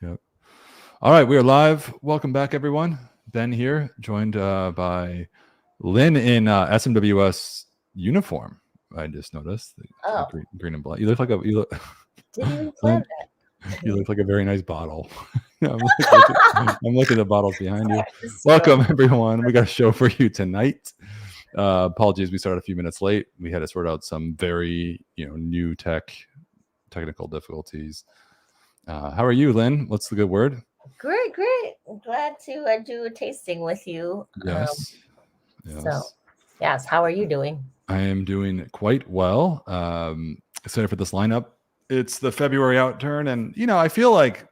Yep. All right, we are live. Welcome back, everyone. Ben here, joined by Lynn in SMWS uniform. I just noticed the green and black. You look like didn't even plan Lynn, that. you look like a very nice bottle. I'm looking at the bottles behind you. Welcome, everyone. We got a show for you tonight. Apologies, we started a few minutes late. We had to sort out some very new technical difficulties. How are you, Lynn? What's the good word? Great. I'm glad to do a tasting with you. Yes. Yes. How are you doing? I am doing quite well. Excited for this lineup. It's the February Outturn, and I feel like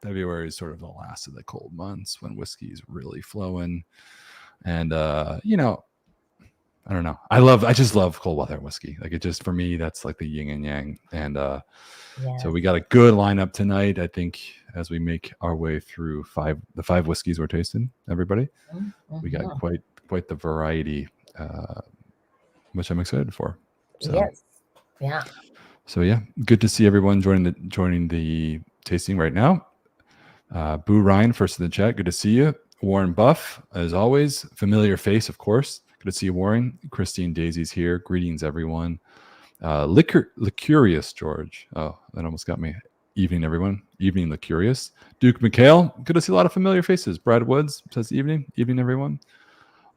February is sort of the last of the cold months when whiskey is really flowing. And I don't know. I just love cold weather whiskey. Like, it just, for me, that's like the yin and yang. And so we got a good lineup tonight, I think, as we make our way through the five whiskeys we're tasting, everybody. Mm-hmm. We got quite the variety, which I'm excited for. So, yes. Yeah. So yeah, good to see everyone joining the tasting right now. Boo Ryan, first in the chat. Good to see you. Warren Buff, as always. Familiar face, of course. Good to see you, Warren. Christine Daisy's here. Greetings, everyone. Licurious, George. Oh, that almost got me. Evening, everyone. Evening, Licurious. Duke McHale. Good to see a lot of familiar faces. Brad Woods says evening. Evening, everyone.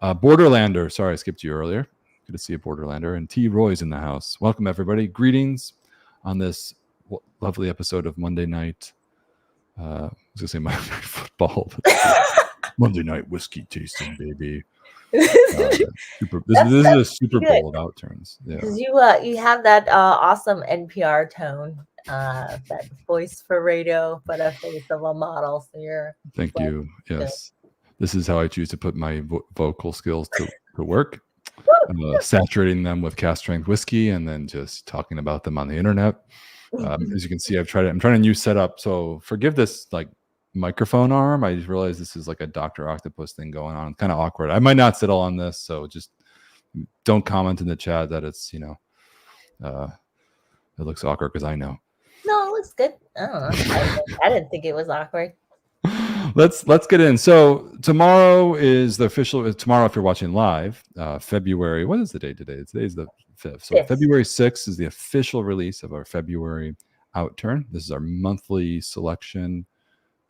Borderlander. Sorry, I skipped you earlier. Good to see a Borderlander. And T. Roy's in the house. Welcome, everybody. Greetings on this lovely episode of Monday Night. I was going to say Monday Night Football. Monday Night Whiskey Tasting, baby. This is a Super Bowl of Outturns. Yeah. Because you have that awesome NPR tone, that voice for radio, but a face of a model. So Thank you. Yes. This is how I choose to put my vocal skills to work. Saturating them with cask strength whiskey and then just talking about them on the internet. As you can see, I'm trying a new setup. So forgive this like microphone arm. I just realized this is like a Dr. Octopus thing going on. It's kind of awkward. I might not settle on this, so just don't comment in the chat that it's it looks awkward, because I know. No, it looks good. I don't know. I didn't think it was awkward. Let's get in. So tomorrow is the official. Tomorrow, if you're watching live, February. What is the date today? Today's the 5th. So 5th. February 6th is the official release of our February Outturn. This is our monthly selection.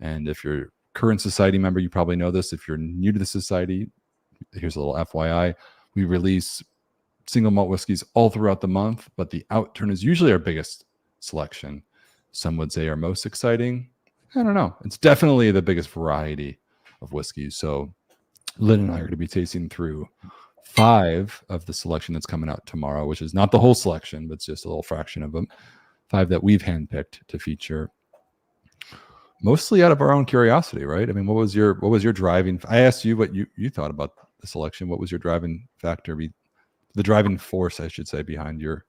And if you're a current society member, you probably know this. If you're new to the society, here's a little FYI. We release single malt whiskeys all throughout the month, but the Outturn is usually our biggest selection. Some would say our most exciting. I don't know. It's definitely the biggest variety of whiskeys. So Lynn and I are going to be tasting through 5 of the selection that's coming out tomorrow, which is not the whole selection, but it's just a little fraction of them. 5 that we've handpicked to feature, mostly out of our own curiosity, right? I mean, what was your driving? I asked you what you thought about the selection. What was your driving factor? The driving force, I should say, behind your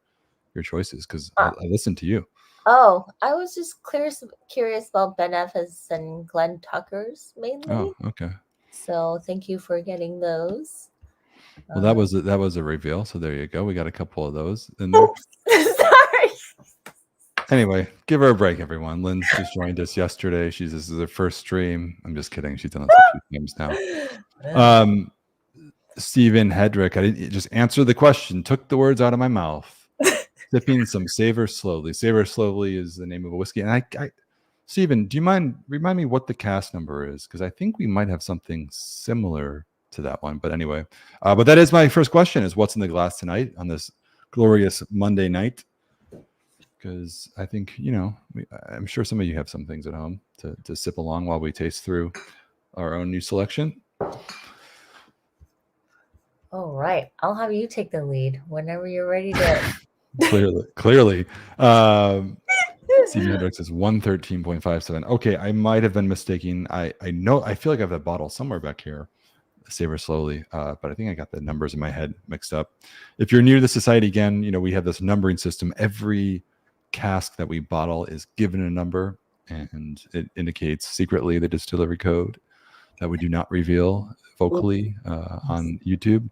choices, because I listened to you. Oh, I was just curious about Ben Evans and Glenn Tucker's mainly. Oh, okay. So thank you for getting those. Well, that was a reveal. So there you go. We got a couple of those in there. Sorry. Anyway, give her a break, everyone. Lynn just joined us yesterday. This is her first stream. I'm just kidding. She's done this a few times now. Stephen Hedrick, I didn't just answer the question. Took the words out of my mouth. Sipping some Savor Slowly. Savor Slowly is the name of a whiskey. And I Stephen, do you mind remind me what the cask number is? Because I think we might have something similar to that one. But anyway, but that is my first question: is what's in the glass tonight on this glorious Monday night? Because I think I'm sure some of you have some things at home to sip along while we taste through our own new selection. All right, I'll have you take the lead whenever you're ready to. Clearly. Stephen Hendricks is 113.57. Okay, I might have been mistaken. I know, I feel like I have a bottle somewhere back here, Savor Slowly, but I think I got the numbers in my head mixed up. If you're new to the society, again, we have this numbering system. Every cask that we bottle is given a number, and it indicates secretly the distillery code that we do not reveal vocally on YouTube.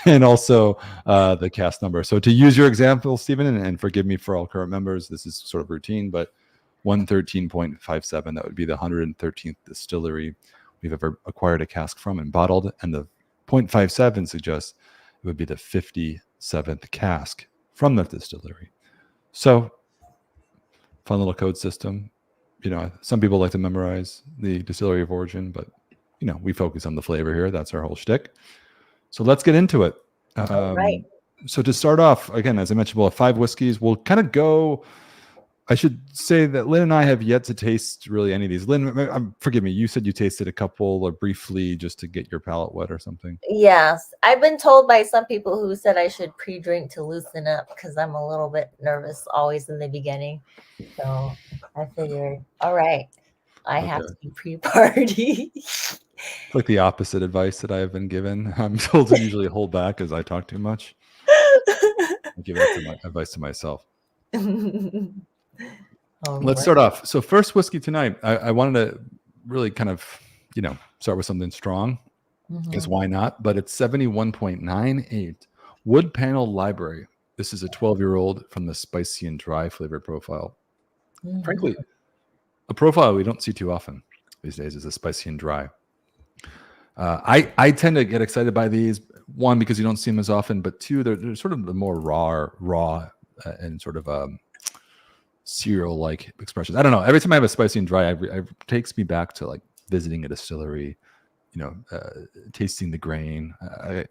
And also the cask number. So to use your example, Stephen, and forgive me for all current members, this is sort of routine, but 113.57. That would be the 113th distillery we've ever acquired a cask from and bottled. And the 0.57 suggests it would be the 57th cask from that distillery. So, fun little code system. Some people like to memorize the distillery of origin, but we focus on the flavor here. That's our whole shtick. So let's get into it. Right. So to start off, again, as I mentioned, we'll have 5 whiskeys. We'll kind of go. I should say that Lynn and I have yet to taste really any of these. Lynn, forgive me. You said you tasted a couple or briefly just to get your palate wet or something. Yes. I've been told by some people who said I should pre-drink to loosen up because I'm a little bit nervous always in the beginning. So I figured, all right, I have to be pre-party. It's like the opposite advice that I have been given. I'm told to usually hold back as I talk too much. I give that advice to myself. Let's start off. So first whiskey tonight, I wanted to really kind of, start with something strong, because why not? But it's 71.98 Wood Panel Library. This is a 12-year-old from the spicy and dry flavor profile. Frankly, a profile we don't see too often these days is a spicy and dry. I tend to get excited by these. One, because you don't see them as often, but two, they're sort of the more raw and sort of cereal-like expressions. I don't know. Every time I have a spicy and dry, it takes me back to like visiting a distillery, tasting the grain. I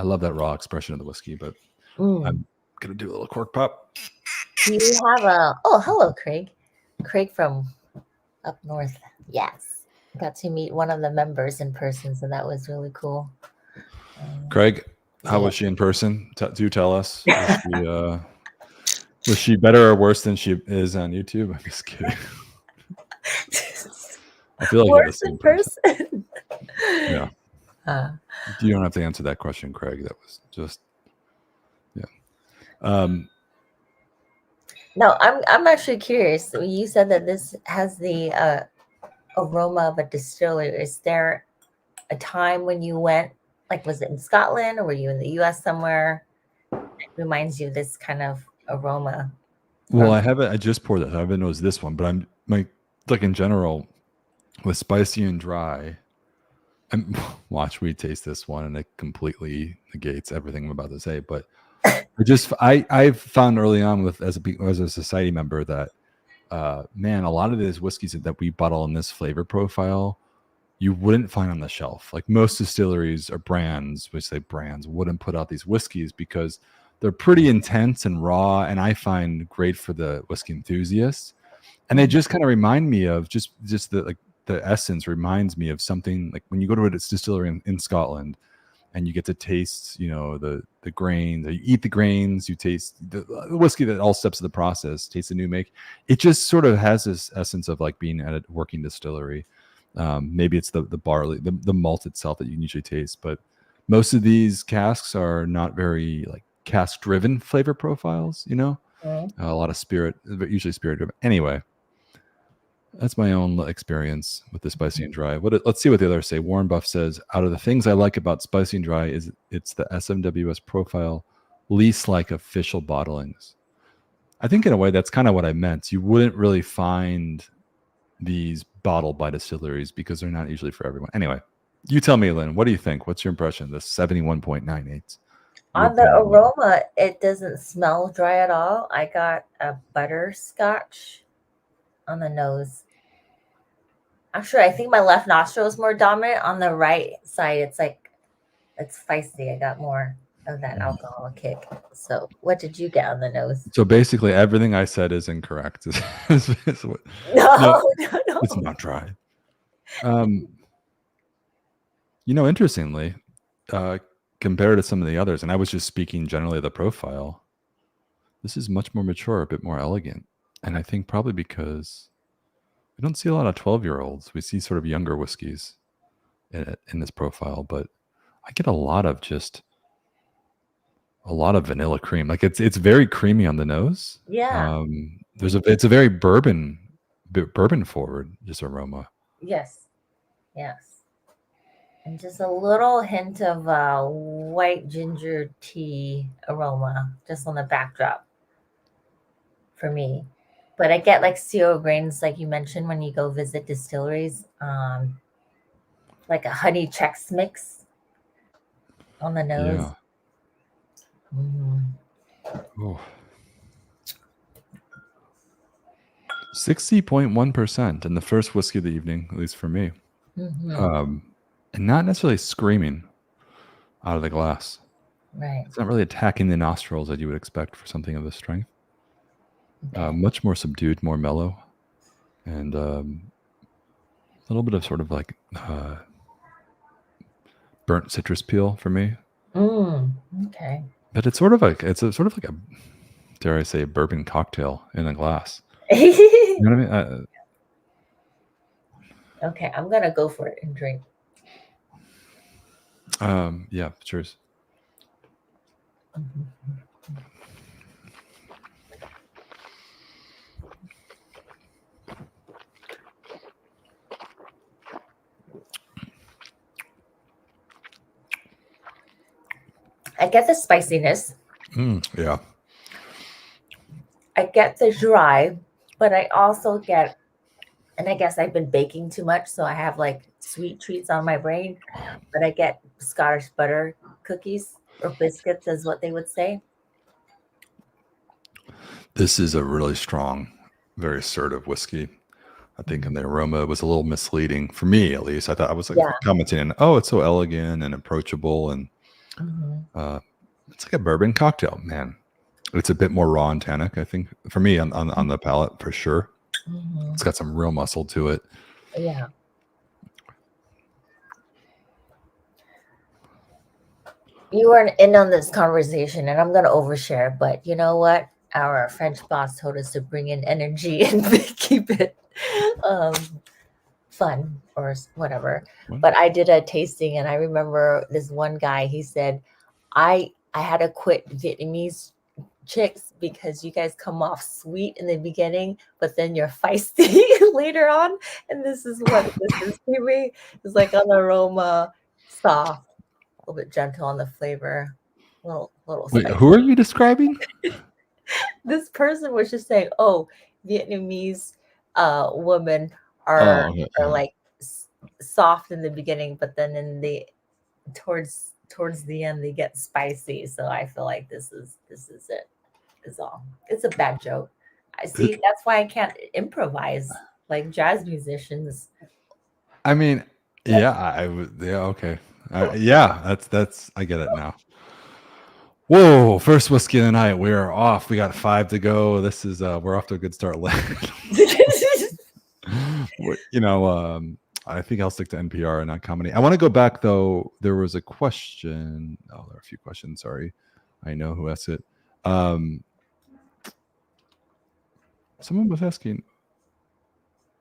love that raw expression of the whiskey, but I'm going to do a little cork pop. Do you have hello, Craig. Craig from up north. Yes. Got to meet one of the members in person, so that was really cool. Craig, how was she in person? Do tell us. Was she better or worse than she is on YouTube? I'm just kidding. I feel like worse in person. Yeah. You don't have to answer that question, Craig. That was just, yeah. No, I'm actually curious. You said that this has the aroma of a distillery. Is there a time when you went, like, was it in Scotland or were you in the US somewhere? It reminds you of this kind of aroma. Well, I just poured it. I haven't noticed this one, but like in general with spicy and dry. And watch me taste this one, and it completely negates everything I'm about to say. But I've found early on as a society member that man, a lot of these whiskeys that we bottle in this flavor profile, you wouldn't find on the shelf. Like most distilleries or brands, wouldn't put out these whiskeys because they're pretty intense and raw, and I find great for the whiskey enthusiasts. And they just kind of remind me of just the essence reminds me of something like when you go to a distillery in Scotland and you get to taste, the grains, you eat the grains, you taste the whiskey that all steps of the process, taste the new make. It just sort of has this essence of like being at a working distillery. Maybe it's the barley, the malt itself that you can usually taste, but most of these casks are not very like cask driven flavor profiles, a lot of spirit, but usually spirit driven. Anyway, that's my own experience with the spicy and dry. Let's see what the others say. Warren Buff says, out of the things I like about spicy and dry is it's the SMWS profile, least like official bottlings. I think in a way that's kind of what I meant. You wouldn't really find these bottled by distilleries because they're not usually for everyone. Anyway, you tell me, Lynn, what do you think? What's your impression? The 71.98. On the aroma, it doesn't smell dry at all. I got a butterscotch on the nose. Actually, I think my left nostril is more dominant. On the right side, it's spicy. I got more of that alcohol kick. So what did you get on the nose? So basically everything I said is incorrect. No, it's not dry. Interestingly, compared to some of the others, and I was just speaking generally of the profile, this is much more mature, a bit more elegant. And I think probably because we don't see a lot of 12-year-olds. We see sort of younger whiskeys in this profile, but I get a lot of vanilla cream. Like it's very creamy on the nose. Yeah. It's a very bourbon forward just aroma. Yes. And just a little hint of white ginger tea aroma just on the backdrop for me. But I get like zero grains, like you mentioned when you go visit distilleries. Like a honey Chex mix on the nose. Yeah. Mm-hmm. Oh. 60.1% in the first whiskey of the evening, at least for me. Mm-hmm. And not necessarily screaming out of the glass. Right. It's not really attacking the nostrils that you would expect for something of this strength. Okay. Much more subdued, more mellow, and a little bit of sort of like burnt citrus peel for me. Okay. But it's sort of like a, dare I say, a bourbon cocktail in a glass. You know what I mean? Okay, I'm gonna go for it and drink. Yeah, cheers. Mm-hmm. I get the spiciness. Yeah. I get the dry, but I also get, and I guess I've been baking too much, so I have like sweet treats on my brain. But I get Scottish butter cookies or biscuits, is what they would say. This is a really strong, very assertive whiskey. I think in the aroma was a little misleading for me, at least. I thought I was like Yeah. commenting, oh, it's so elegant and approachable, and it's like a bourbon cocktail, man. It's a bit more raw and tannic, I think, for me on the palate for sure. It's got some real muscle to it. Yeah. You weren't in on this conversation, and I'm gonna overshare, but you know what? Our French boss told us to bring in energy and keep it fun or whatever. What? But I did a tasting, and I remember this one guy. He said, "I had to quit Vietnamese chicks because you guys come off sweet in the beginning, but then you're feisty later on. And this is what this is to me. It's like on the aroma, soft, a little bit gentle on the flavor, little Wait, spicy." who are you describing? This person was just saying, "Oh, Vietnamese women are Okay. like soft in the beginning, but then in the towards the end they get spicy." So I feel like this is it. Is all. It's a bad joke. I see. That's why I can't improvise like jazz musicians. I mean, yeah, I would. Yeah, okay. Yeah, that's. I get it now. Whoa! First whiskey of the night. We are off. We got 5 to go. This is we're off to a good start. I think I'll stick to NPR and not comedy. I want to go back though. There was a question. Oh, there are a few questions. Sorry, I know who asked it. Someone was asking.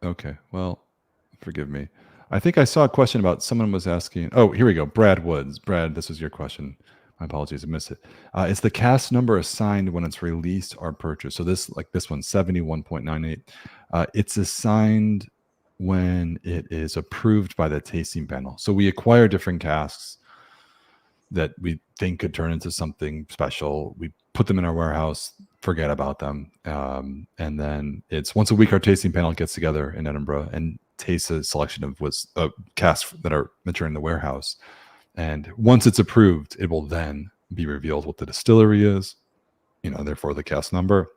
Okay, well, forgive me. I think I saw a question about someone was asking. Oh, here we go. Brad Woods. Brad, this was your question. My apologies, I missed it. Is the Cask number assigned when it's released or purchased? So this one, 71.98. It's assigned when it is approved by the tasting panel. So we acquire different casks that we think could turn into something special. We put them in our warehouse, forget about them. And then it's once a week, our tasting panel gets together in Edinburgh and tastes a selection of casks that are maturing in the warehouse. And once it's approved, it will then be revealed what the distillery is, therefore the cask number.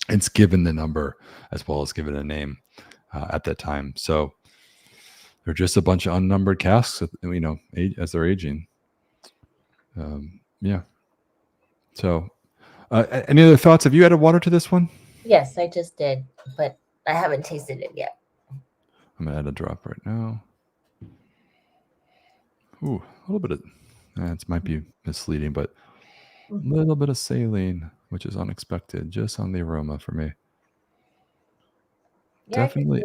It's given the number as well as given a name at that time. So they're just a bunch of unnumbered casks, as they're aging. Yeah. So any other thoughts? Have you added water to this one? Yes, I just did, but I haven't tasted it yet. I'm going to add a drop right now. Ooh, a little bit of, it might be misleading, but a little bit of saline, which is unexpected, just on the aroma for me. Yeah, Definitely.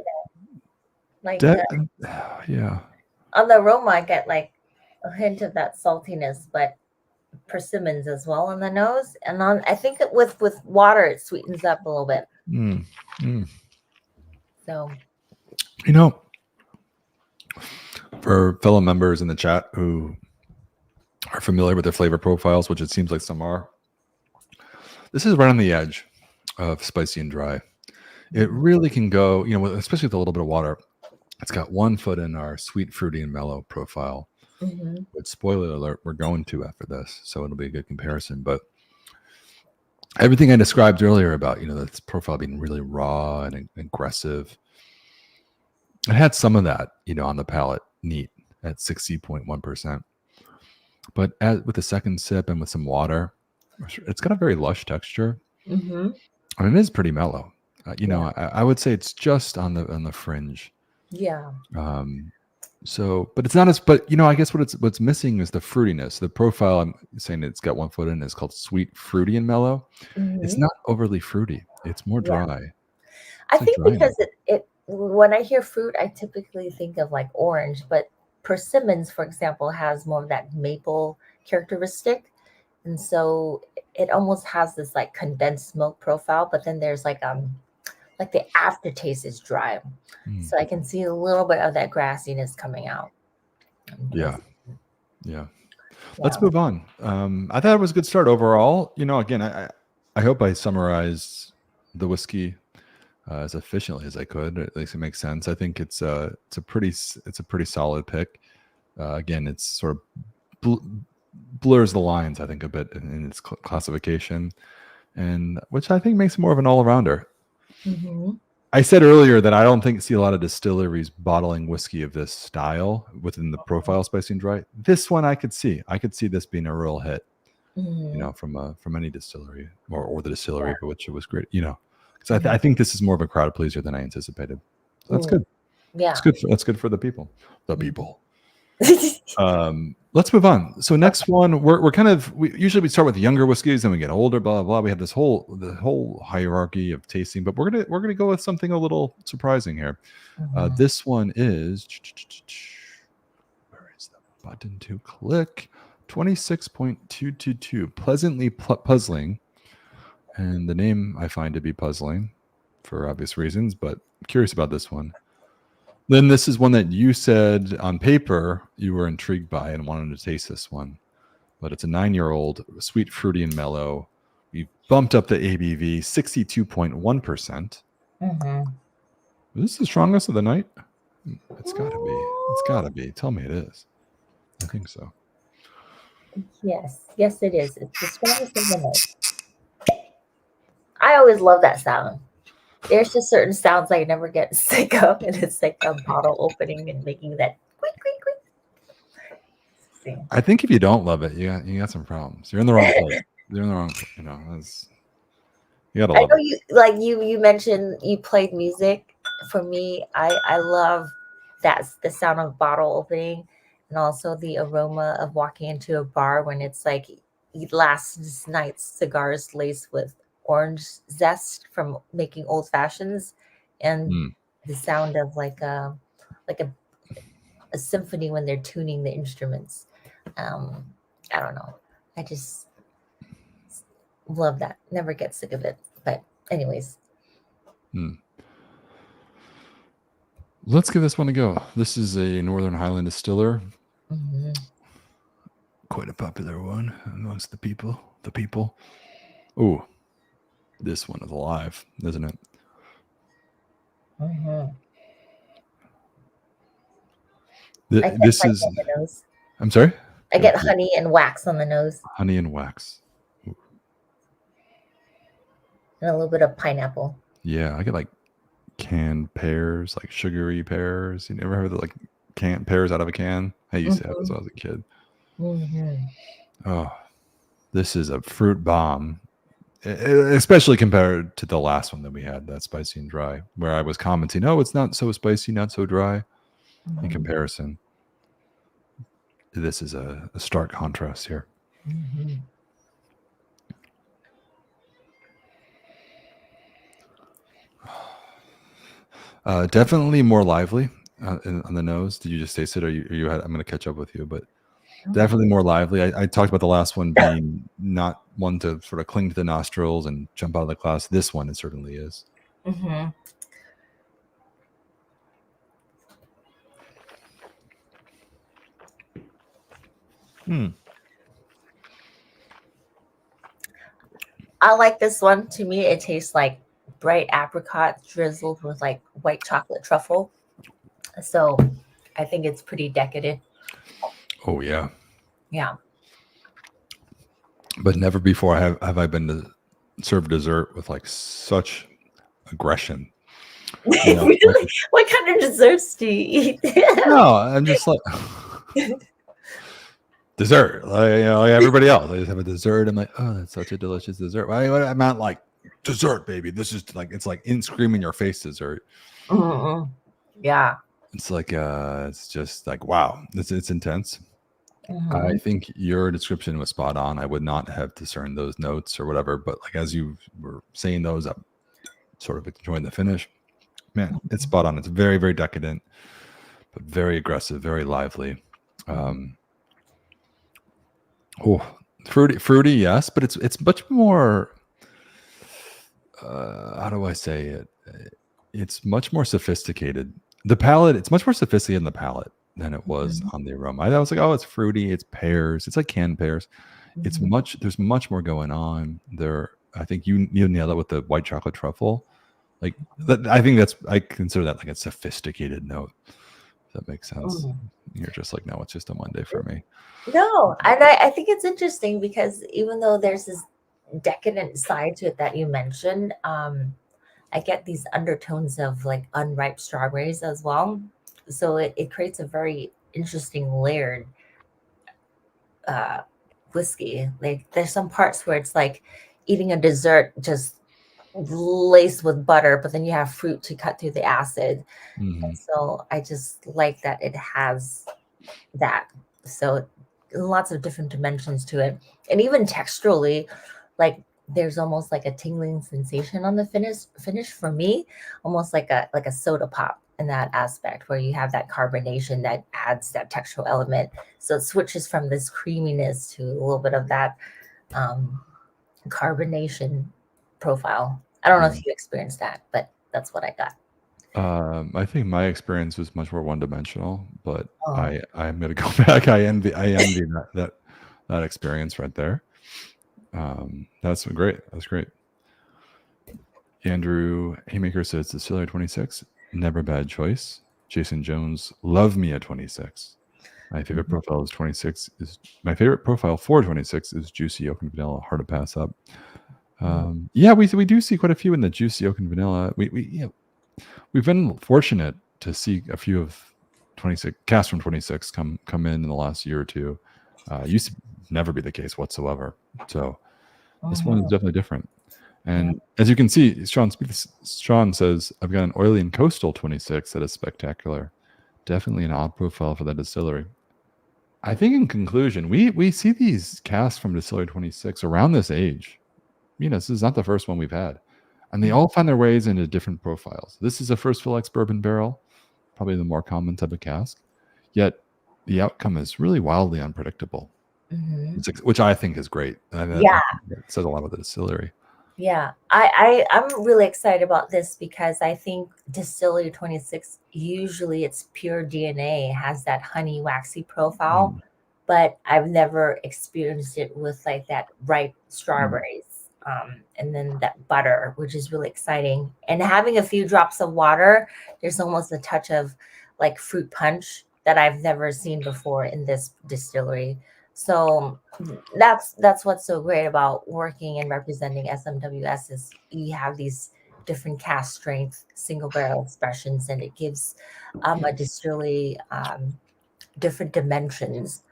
Yeah. On the aroma, I get like a hint of that saltiness, but persimmons as well on the nose. And I think with water, it sweetens up a little bit. So, for fellow members in the chat who are familiar with their flavor profiles, which it seems like some are, this is right on the edge of spicy and dry. It really can go, especially with a little bit of water. It's got 1 foot in our sweet, fruity, and mellow profile. Mm-hmm. But spoiler alert, we're going to after this, so it'll be a good comparison. But everything I described earlier about, this profile being really raw and aggressive, it had some of that, on the palate, neat at 60.1%. But with the second sip and with some water, it's got a very lush texture. Mm-hmm. And it is pretty mellow. Yeah. I would say it's just on the fringe. Yeah. But it's not as. But I guess what's missing is the fruitiness. The profile I'm saying it's got 1 foot in is called sweet, fruity, and mellow. It's Mm-hmm. not overly fruity. It's more Yeah. dry. I It's like think dry because note. it when I hear fruit, I typically think of like orange, but persimmons, for example, has more of that maple characteristic. And so it almost has this like condensed milk profile, but then there's like the aftertaste is dry. Mm. So I can see a little bit of that grassiness coming out. Yeah. Yeah. Let's Yeah. move on. I thought it was a good start overall. Again, I hope I summarized the whiskey as efficiently as I could. At least it makes sense. I think it's a pretty solid pick. Again, it's sort of blurs the lines, I think, a bit in its classification, and which I think makes it more of an all-arounder. Mm-hmm. I said earlier that I don't see a lot of distilleries bottling whiskey of this style within the profile spicy and dry. This one I could see this being a real hit, Mm-hmm. from any distillery or the Yeah. distillery for which it was great, because I think this is more of a crowd pleaser than I anticipated. So that's good. Yeah. That's good for the people. The people. Mm-hmm. Let's move on. So next one, we're kind of usually we start with the younger whiskeys, then we get older, blah blah blah. We have the whole hierarchy of tasting, but we're gonna go with something a little surprising here. Mm-hmm. This one is, where is the button to click? 26.222. Pleasantly puzzling, and the name I find to be puzzling for obvious reasons, but I'm curious about this one. Then this is one that you said on paper you were intrigued by and wanted to taste this one, but it's a 9-year-old, sweet, fruity, and mellow. We bumped up the ABV 62.1%. Mm-hmm. Is this the strongest of the night? It's gotta be. It's gotta be. Tell me it is. I think so. Yes, yes, it is. It's the strongest of the night. I always love that sound. There's just certain sounds I never get sick of, and it's like a bottle opening and making that quick, quick, quick. See. I think if you don't love it, you got some problems. You're in the wrong place. You're in the wrong. You gotta I love know it. you mentioned you played music. For me, I love that's the sound of bottle opening, and also the aroma of walking into a bar when it's like last night's cigars laced with orange zest from making old fashions, and Mm. the sound of like a symphony when they're tuning the instruments. Um, I don't know. I just love that. Never get sick of it. But anyways. Mm. Let's give this one a go. This is a Northern Highland distiller. Mm-hmm. Quite a popular one amongst the people. Oh, this one is alive, isn't it? Mm-hmm. This is. On the nose. I'm sorry. I get honey and wax on the nose, Honey and wax. and a little bit of pineapple. Yeah, I get like canned pears, like sugary pears. You never heard of like canned pears out of a can? I used to have this when I was a kid. Mm-hmm. Oh, this is a fruit bomb, especially compared to the last one that we had, that spicy and dry, where I was commenting, oh, it's not so spicy, not so dry. Mm-hmm. In comparison, this is a stark contrast here. Mm-hmm. Definitely more lively on the nose. Did you just taste it? Or you had? I'm going to catch up with you, but definitely more lively. I talked about the last one being not one to sort of cling to the nostrils and jump out of the class. This one, it certainly is. Mm-hmm. I like this one. To me, it tastes like bright apricot drizzled with like white chocolate truffle. So I think it's pretty decadent. Oh yeah. Yeah. But never before have I been to serve dessert with like such aggression. You know, Really? like, What kind of desserts do you eat? no, I'm just like dessert, like everybody else. I just have a dessert. I'm like, oh, that's such a delicious dessert. I meant like dessert, baby. This is like it's like in screaming your face dessert. Mm-mm. Yeah. It's like it's just like wow, it's intense. Mm-hmm. I think your description was spot on. I would not have discerned those notes or whatever, but like as you were saying those, I'm sort of enjoying the finish. Man, it's spot on. It's very, very decadent, but very aggressive, very lively. Fruity, yes, but it's much more. How do I say it? It's much more sophisticated. The palate, it's much more sophisticated in the palate than it was on the aroma. I was like, oh, it's fruity, it's pears, it's like canned pears. It's there's much more going on there. I think you nailed it with the white chocolate truffle. Like that, I think I consider that like a sophisticated note. If that makes sense. You're just like, no, it's just a Monday for me. No, and I think it's interesting because even though there's this decadent side to it that you mentioned, I get these undertones of like unripe strawberries as well. So it creates a very interesting layered whiskey. Like there's some parts where it's like eating a dessert just laced with butter, but then you have fruit to cut through the acid. So I just like that it has that. So lots of different dimensions to it. And even texturally, like there's almost like a tingling sensation on the finish for me, almost like a soda pop in that aspect where you have that carbonation that adds that textural element. So it switches from this creaminess to a little bit of that carbonation profile. I don't know if you experienced that, but that's what I got. I think my experience was much more one-dimensional, but I'm gonna go back. I envy that experience right there. That's great. That's great. Andrew Haymaker says Distillery 26, never a bad choice. Jason Jones, love me at 26. My favorite profile is 26. My favorite profile for 26 is juicy oak and vanilla. Hard to pass up. Yeah, we do see quite a few in the juicy oak and vanilla. We've been fortunate to see a few of 26 Cask from 26 come in the last year or two. Used to never be the case whatsoever. So this one is definitely different. And as you can see, Sean says, I've got an oily and coastal 26 that is spectacular. Definitely an odd profile for that distillery. I think in conclusion, we see these casks from Distillery 26 around this age. This is not the first one we've had. And they all find their ways into different profiles. This is a first fill ex bourbon barrel, probably the more common type of cask. Yet the outcome is really wildly unpredictable, which I think is great. And Yeah. That says a lot about the distillery. Yeah, I'm really excited about this because I think Distillery 26, usually its pure DNA has that honey waxy profile, but I've never experienced it with like that ripe strawberries. And then that butter, which is really exciting. And having a few drops of water, there's almost a touch of like fruit punch that I've never seen before in this distillery. So that's what's so great about working and representing SMWS is you have these different cask strength single barrel expressions, and it gives a distillery different dimensions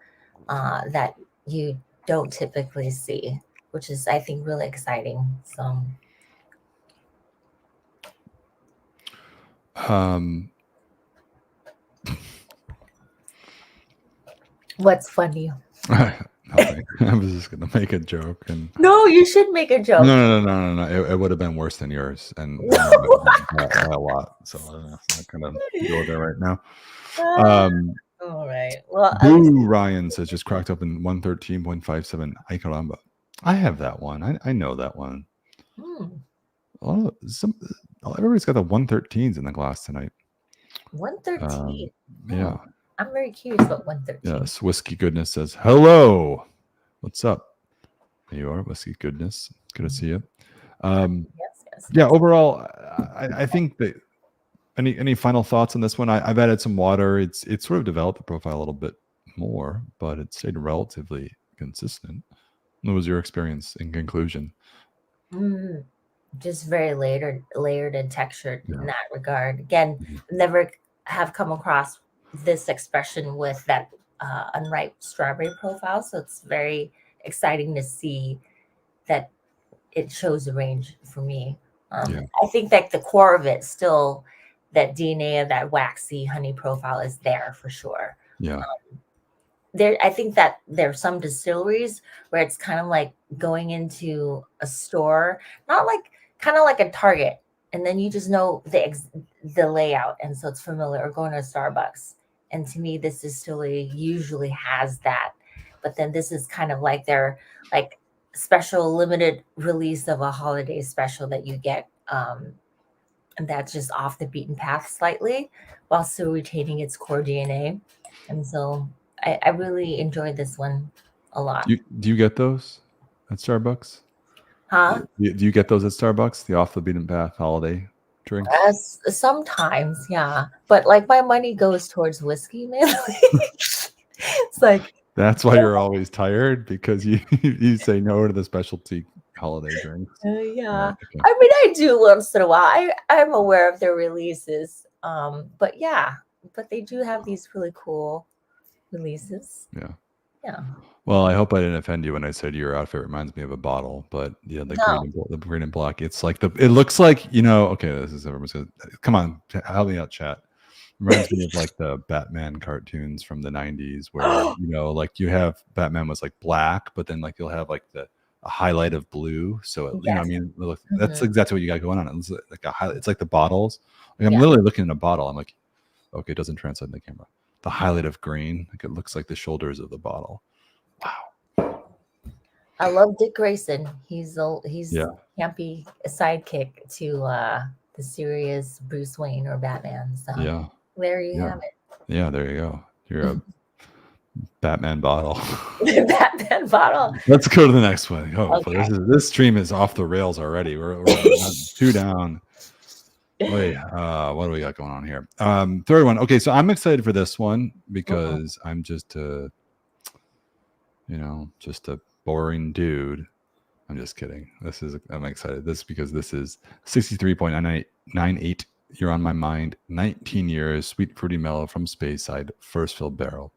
that you don't typically see, which is I think really exciting. So what's funny? Nothing. I was just gonna make a joke, and no, you should make a joke. No. It would have been worse than yours, and a lot. So I'm not gonna go there right now. All right. Well, Boo Ryan says just cracked up in 113.57. Ay caramba. I have that one. I know that one. Oh, everybody's got the 113s in the glass tonight. 113. Yeah. I'm very curious about 113. Yes, Whiskey Goodness says, hello. What's up? There you are, Whiskey Goodness. Good to see you. Yes. Yeah. Overall, I think that any final thoughts on this one? I've added some water. It's sort of developed the profile a little bit more, but it stayed relatively consistent. What was your experience in conclusion? Just very layered and textured Yeah. in that regard. Again, never have come across this expression with that unripe strawberry profile, so it's very exciting to see that it shows a range for me. Yeah. I think that the core of it still, that DNA of that waxy honey profile is there for sure. Yeah. I think that there are some distilleries where it's kind of like going into a store, not like kind of like a Target, and then you just know the layout, and so it's familiar. Or going to a Starbucks, and to me, this distillery usually has that, but then this is kind of like their like special limited release of a holiday special that you get, and that's just off the beaten path slightly, while still retaining its core DNA, and so I really enjoyed this one a lot. Do you get those at Starbucks? Huh? Do you get those at Starbucks? The off the beaten path holiday drinks? Sometimes, yeah. But like my money goes towards whiskey mainly. It's like That's why you're always tired, because you you say no to the specialty holiday drinks. yeah. Okay. I mean, I do once in a while. I'm aware of their releases. But yeah, but they do have these really cool releases. Yeah. Yeah. Well, I hope I didn't offend you when I said your outfit reminds me of a bottle, but yeah, the No. green and black. It's like it looks like, okay, this is everyone's gonna come on, help me out, chat. Reminds me of like the Batman cartoons from the 90s where, like you have Batman was like black, but then like you'll have like a highlight of blue. So, I Yes. mean, that's exactly what you got going on. It's like a highlight. It's like the bottles. Like I'm Yeah. literally looking at a bottle. I'm like, okay, it doesn't translate in the camera. The highlight of green, like it looks like the shoulders of the bottle. Wow. I love Dick Grayson. He's Yeah. campy sidekick to the serious Bruce Wayne or Batman. So Yeah. there you have it. Yeah, there you go. You're a Batman bottle. Batman bottle. Let's go to the next one. Oh, Okay. this stream is off the rails already. We're two down. Wait, what do we got going on here? Third one. Okay, so I'm excited for this one because I'm just just a boring dude. I'm just kidding. I'm excited. Because this is 63.98. You're on my mind. 19 years, sweet fruity mellow from Speyside, first fill barrel.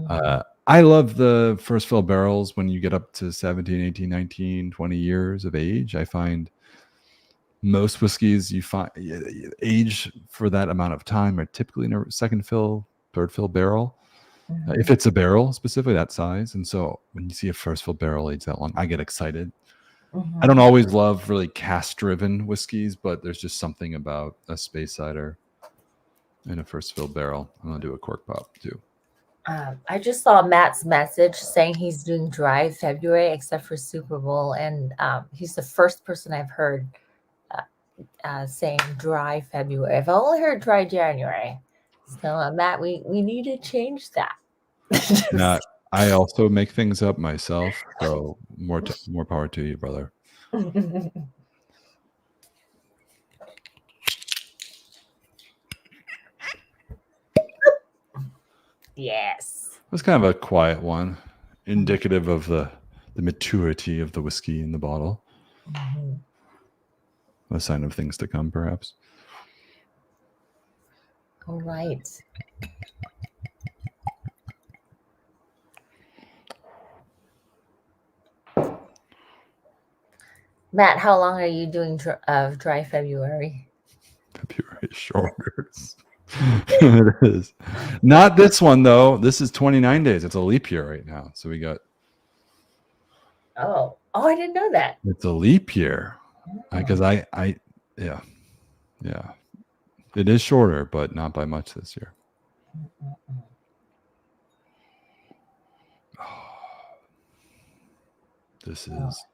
I love the first fill barrels when you get up to 17, 18, 19, 20 years of age. I find most whiskeys you find age for that amount of time are typically in a second fill, third fill barrel. If it's a barrel specifically that size. And so when you see a first fill barrel age that long, I get excited. I don't always love really cask driven whiskeys, but there's just something about a Speyside in a first fill barrel. I'm gonna do a cork pop too. I just saw Matt's message saying he's doing dry February except for Super Bowl, and he's the first person I've heard saying dry February. I've only heard dry January. So Matt, we need to change that. Now, I also make things up myself, so more power to you, brother. Yes. It was kind of a quiet one, indicative of the maturity of the whiskey in the bottle. A sign of things to come, perhaps. All right. Matt, how long are you doing of dry February? February shoulders. It is. Not this one, though. This is 29 days. It's a leap year right now. So we got... Oh, I didn't know that. It's a leap year. Because yeah. It is shorter, but not by much this year. This is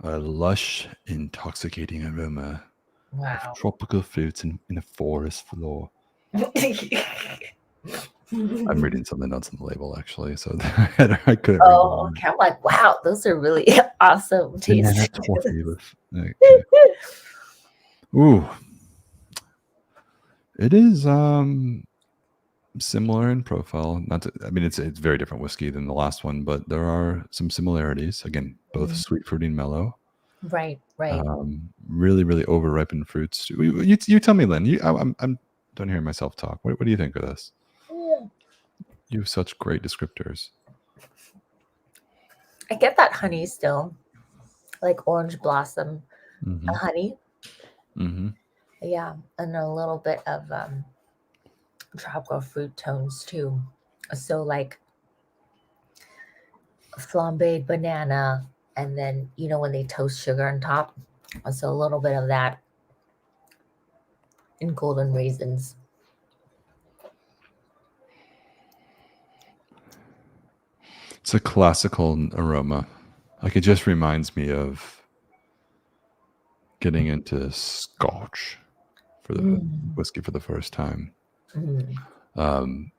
a lush, intoxicating aroma of tropical fruits in a forest floor. I'm reading some of the notes on the label actually, so I couldn't read Oh, them. okay. I'm like, wow, those are really awesome Banana tasting. toffee with okay. Ooh, it is similar in profile. Not to, I mean, it's very different whiskey than the last one, but there are some similarities. Again, both sweet, fruity, and mellow. Right, right. Really, really over ripened fruits. You tell me, Lynn. I'm don't hear myself talk. What do you think of this? Yeah. You have such great descriptors. I get that honey still, like orange blossom Mm-hmm. honey. Mm-hmm. Yeah, and a little bit of tropical fruit tones too. So like flambéed banana, and then when they toast sugar on top, so a little bit of that and golden raisins. It's a classical aroma. Like it just reminds me of getting into Scotch for the Mm, whiskey for the first time. mm, Um,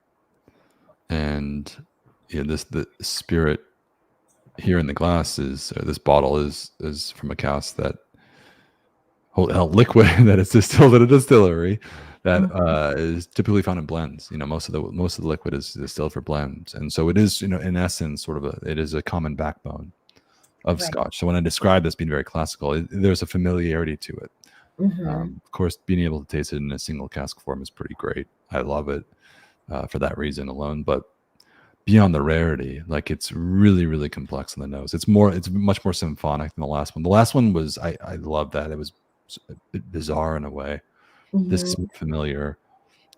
and the spirit here in the glass is this bottle is from a cask that liquid that is distilled at a distillery that mm. is typically found in blends. Most of the liquid is distilled for blends, and so it is in essence sort of it is a common backbone of Right. Scotch. So when I describe this being very classical, there's a familiarity to it. Mm-hmm. Of course, being able to taste it in a single cask form is pretty great. I love it for that reason alone. But beyond the rarity, like it's really, really complex in the nose. It's much more symphonic than the last one. The last one was I love that. It was a bit bizarre in a way. This is Mm-hmm. familiar.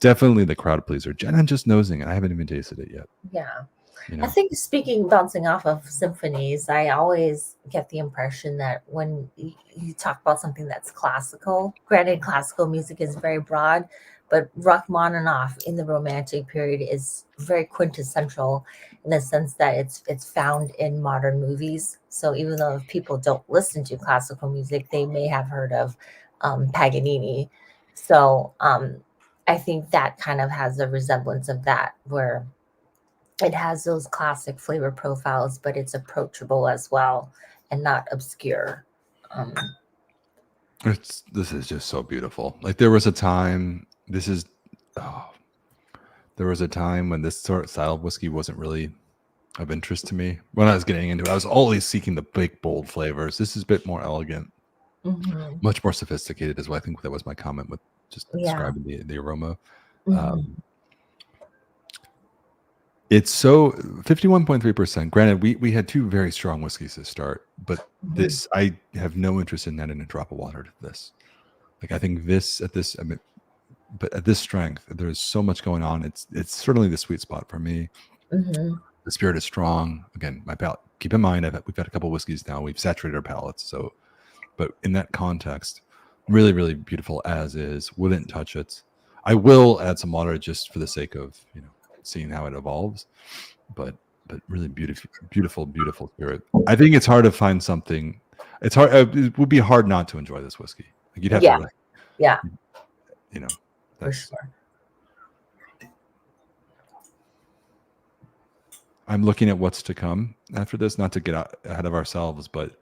Definitely the crowd pleaser. Jen, I'm just nosing it. I haven't even tasted it yet. Yeah. You I know, think bouncing off of symphonies, I always get the impression that when you talk about something that's classical, granted, classical music is very broad, but Rachmaninoff in the Romantic period is very quintessential in the sense that it's found in modern movies. So even though people don't listen to classical music, they may have heard of Paganini. So I think that kind of has a resemblance of that, where it has those classic flavor profiles, but it's approachable as well and not obscure. Um, this is just so beautiful. Like there was a time. Oh, there was a time when this sort of style of whiskey wasn't really of interest to me. When I was getting into it, I was always seeking the big, bold flavors. This is a bit more elegant, mhm. much more sophisticated, is what I think that was my comment with just Yeah. describing the aroma. Hmm. Um, it's so 51.3%. Granted, we had two very strong whiskeys to start, but Hmm. this I have no interest in adding a drop of water to this. Like I think I mean, but at this strength, there's so much going on. It's certainly the sweet spot for me. Hmm. The spirit is strong. Again, my palate. Keep in mind, we've had a couple whiskeys now. We've saturated our palates. So, but in that context, really, really beautiful as is. Wouldn't touch it. I will add some water just for the sake of seeing how it evolves. But really beautiful, beautiful, beautiful spirit. I think it's hard to find something. It's hard. It would be hard not to enjoy this whiskey. Like you'd have to Yeah. really, Yeah. you know, For that's. sure. I'm looking at what's to come after this, not to get ahead of ourselves, but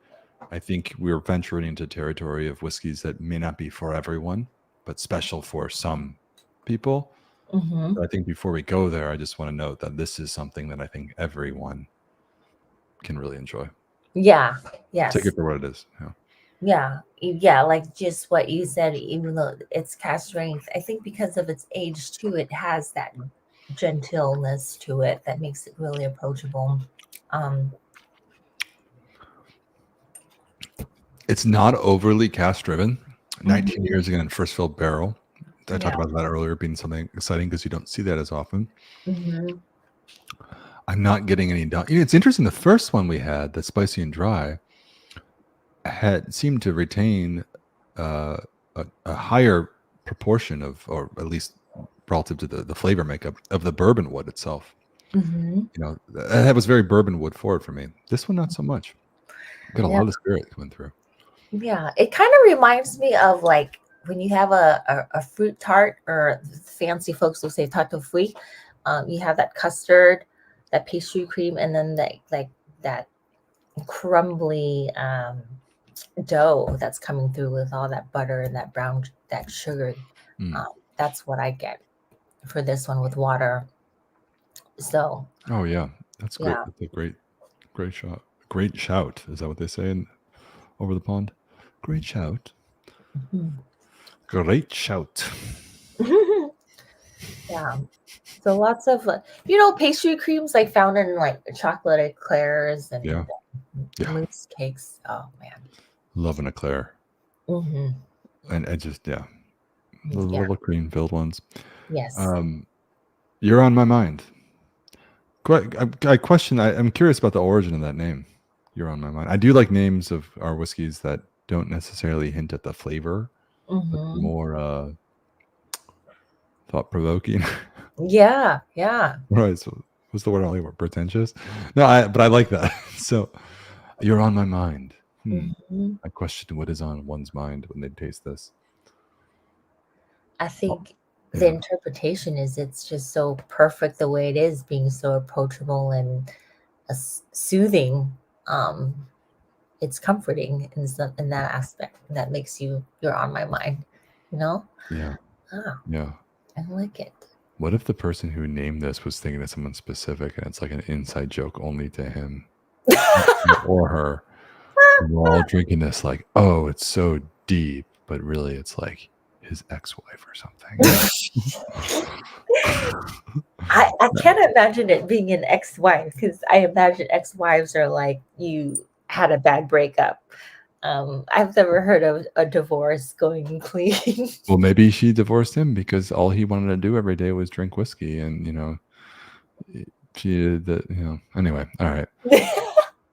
I think we're venturing into territory of whiskeys that may not be for everyone, but special for some people. Hmm. But I think before we go there, I just want to note that this is something that I think everyone can really enjoy. Yeah. Take Yes. it for what it is. Yeah. Yeah. Yeah. Like just what you said, even though it's cast strength, I think because of its age too, it has that gentleness to it that makes it really approachable. Um, It's not overly cast driven. 19 mhm. years again, first filled barrel. I talked Yeah. about that earlier being something exciting because you don't see that as often. Hmm. I'm not getting any down. It's interesting. The first one we had, the spicy and dry, had seemed to retain uh, a higher proportion of, or at least relative to the flavor makeup of the bourbon wood itself. Hmm. That was very bourbon wood forward for me. This one, not so much. Got a Yeah. lot of spirit coming through. Yeah, it kind of reminds me of like when you have a fruit tart, or fancy folks will say tarte aux fruits, You have that custard, that pastry cream, and then that crumbly dough that's coming through with all that butter and that sugar. That's what I get for this one with water. So. Oh yeah, that's great. Yeah. That's a great shot. Great shout. Is that what they say over the pond? Great shout. Mm-hmm. Great shout. Yeah. So lots of pastry creams like found in like chocolate eclairs and mousse cakes. Oh man, love an eclair. And I just the little cream filled ones. Yes. You're on my mind. I question. I'm curious about the origin of that name. You're on my mind. I do like names of our whiskeys that don't necessarily hint at the flavor, but more thought provoking. Yeah. Right. So what's the word? I like pretentious. No, but I like that. So you're on my mind. I question what is on one's mind when they taste this. I think the interpretation is it's just so perfect the way it is, being so approachable and soothing. It's comforting in that aspect that makes you're on my mind. Yeah. Yeah. I like it. What if the person who named this was thinking of someone specific and it's like an inside joke only to him or her? And we're all drinking this like, oh, it's so deep, but really it's like his ex-wife or something. I can't imagine it being an ex-wife, because I imagine ex-wives are like, you had a bad breakup. I've never heard of a divorce going clean. Well, maybe she divorced him because all he wanted to do every day was drink whiskey, and she did that. Anyway, all right.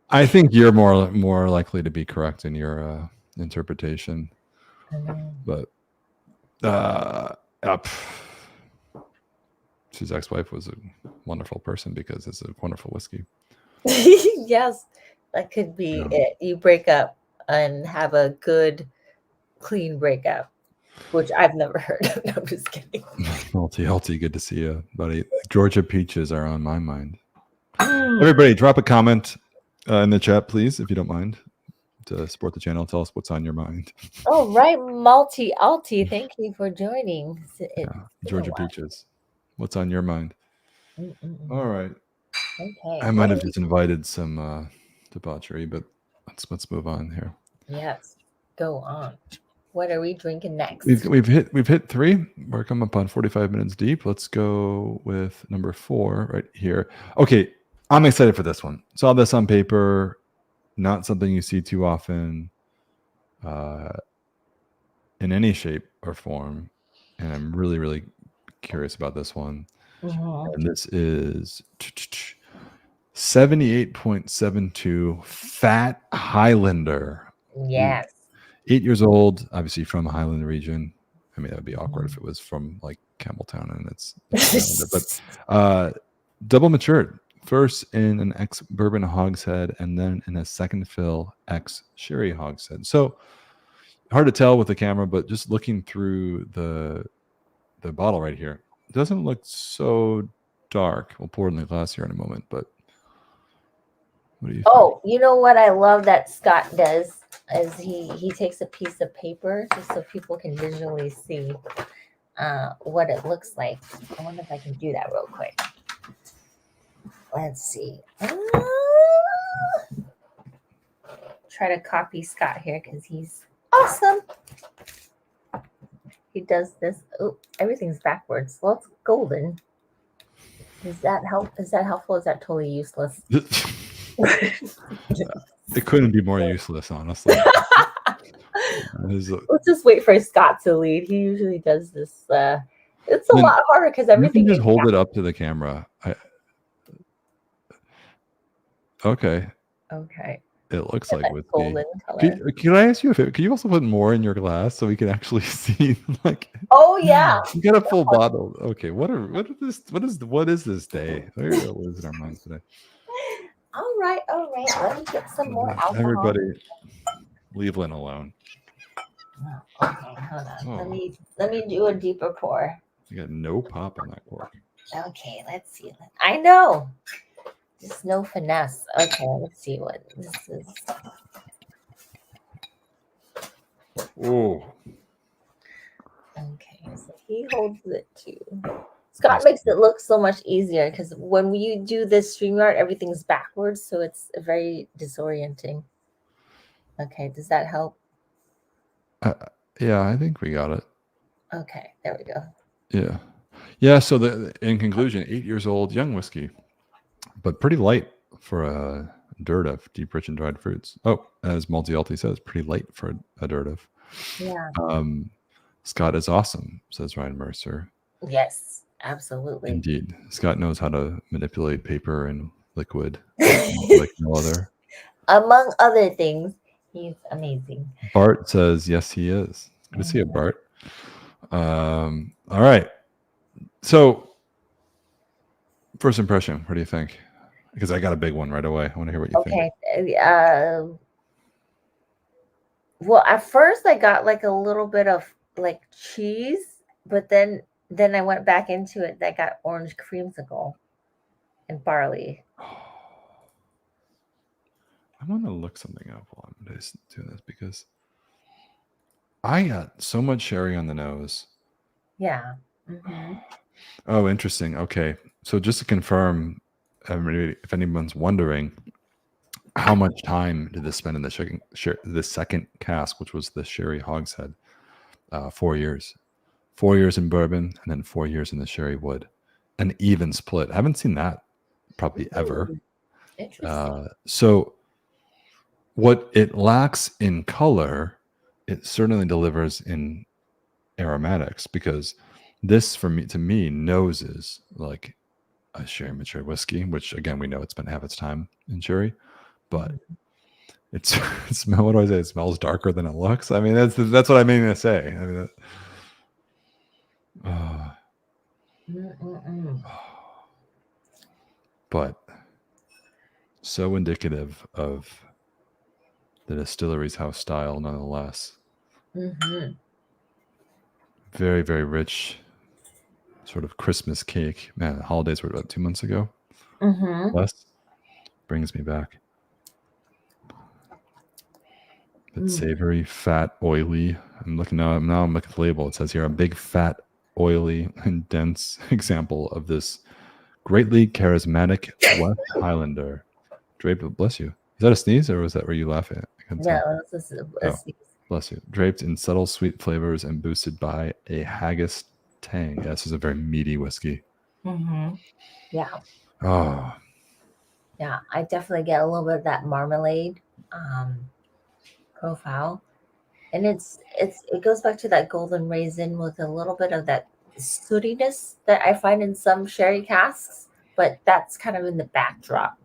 I think you're more likely to be correct in your interpretation, but his ex-wife was a wonderful person because it's a wonderful whiskey. Yes, that could be it. You break up and have a good, clean breakup, which I've never heard of. No, I'm just kidding. Healthy, good to see you, buddy. Georgia peaches are on my mind. Everybody, drop a comment in the chat, please, if you don't mind, to support the channel. Tell us what's on your mind. Oh, right. Alti, thank you for joining. Georgia peaches. What's on your mind? All right. Okay. I might have just invited some debauchery, but let's move on here. Yes. Go on. What are we drinking next? We've hit 3. We're coming up on 45 minutes deep. Let's go with number 4 right here. Okay, I'm excited for this one. Saw this on paper. Not something you see too often in any shape or form, and I'm really, really curious about this one. And this is 78.72 Fat Highlander. Yes. 8 years old, obviously from a Highland region. I mean, that would be awkward if it was from like Campbelltown and it's but double matured. First in an ex-bourbon hogshead and then in a second fill ex-sherry hogshead. So hard to tell with the camera, but just looking through the bottle right here, it doesn't look so dark. We'll pour it in the glass here in a moment, but what do you think? You know what I love that Scott does is he takes a piece of paper just so people can visually see what it looks like. I wonder if I can do that real quick. Let's see. Try to copy Scott here because he's awesome. He does this. Oh, everything's backwards. Well, it's golden. Does that help? Is that helpful? Is that totally useless? It couldn't be more useless, honestly. Let's just wait for Scott to lead. He usually does this. It's a lot harder because everything. You can just hold it up to the camera. Okay. It looks like whiskey. Golden color. Can I ask you could you also put more in your glass so we can actually see Oh yeah. You got a full bottle. Okay. What is this day? We're losing our minds today. All right. Let me get some more alcohol. Everybody leave Lynn alone. Okay, hold on. Let me do a deeper pour. You got no pop on that cork. Okay, let's see. I know. Just no finesse. Okay, let's see what this is. Oh, Okay, so he holds it too. Scott makes it look so much easier because when you do this StreamYard, everything's backwards, so it's very disorienting. Okay, does that help? yeah, I think we got it. Okay, there we go. Yeah. Yeah. So in conclusion, 8 years old, young whiskey, but pretty light for a dirt of deep, rich, and dried fruits. Oh, as Multi-Alti says, pretty light for a dirt of. Yeah. Scott is awesome, says Ryan Mercer. Yes, absolutely. Indeed. Scott knows how to manipulate paper and liquid like no other. Among other things, he's amazing. Bart says, yes, he is. Good to see you, Bart. All right. So, first impression, what do you think? Because I got a big one right away. I want to hear what you think. Okay. Well, at first I got like a little bit of like cheese, but then I went back into it. I got orange creamsicle and barley. I want to look something up while I'm doing this because I got so much sherry on the nose. Yeah. Mm-hmm. Oh, interesting. Okay. So just to confirm, if anyone's wondering, how much time did this spend in the second cask, which was the sherry hogshead? 4 years. 4 years in bourbon and then 4 years in the sherry wood. An even split. I haven't seen that probably ever. Interesting. So what it lacks in color, it certainly delivers in aromatics, because this to me noses like a sherry mature whiskey, which again we know it's been half its time in sherry, but it's what do I say? It smells darker than it looks. I mean, that's what I mean to say. I mean, but so indicative of the distillery's house style, nonetheless. Mm-hmm. Very, very rich, sort of Christmas cake. Man, the holidays were about 2 months ago. Mm-hmm. Plus, brings me back. It's savory, fat, oily. I'm looking now. I'm looking at the label. It says here a big, fat, oily, and dense example of this greatly charismatic West Highlander. Draped, bless you. Is that a sneeze, or was that where you laugh at? I couldn't tell. No, this is a sneeze. Bless you. Draped in subtle sweet flavors and boosted by a haggis tang. Yeah, this is a very meaty whiskey. Mm-hmm. Yeah. Oh. Yeah, I definitely get a little bit of that marmalade profile. And it goes back to that golden raisin with a little bit of that sootiness that I find in some sherry casks, but that's kind of in the backdrop.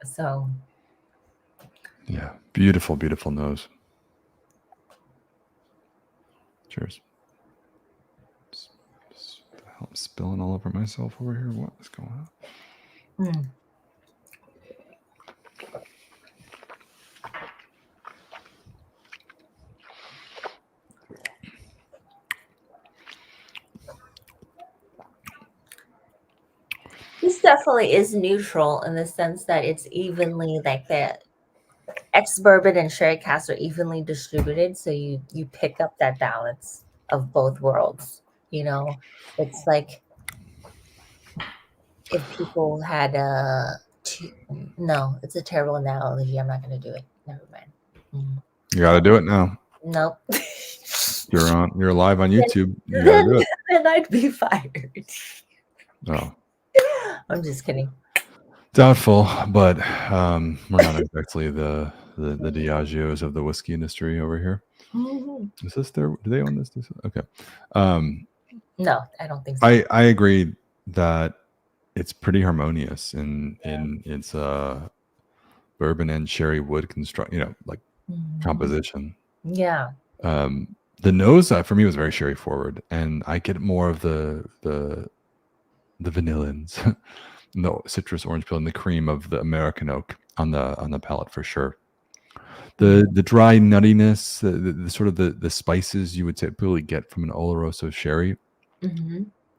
So yeah, beautiful, beautiful nose. Cheers. I'm spilling all over myself over here. What is going on? this definitely is neutral in the sense that it's evenly like that. Ex bourbon and sherry casks are evenly distributed, so you pick up that balance of both worlds. You know, it's like if people had no, it's a terrible analogy. I'm not going to do it. Never mind. You got to do it now. Nope. You're live on YouTube. You got to do it. Then I'd be fired. Oh, I'm just kidding. doubtful, but we're not exactly the Diageos of the whiskey industry over here. Is this their? Do they own this? Okay. No, I don't think so. I agree that it's pretty harmonious in its bourbon and sherry wood construct. Composition. Yeah. The nose for me was very sherry forward, and I get more of the vanillins, the citrus orange peel, and the cream of the American oak on the palate for sure. The dry nuttiness, the sort of the spices you would typically get from an Oloroso sherry,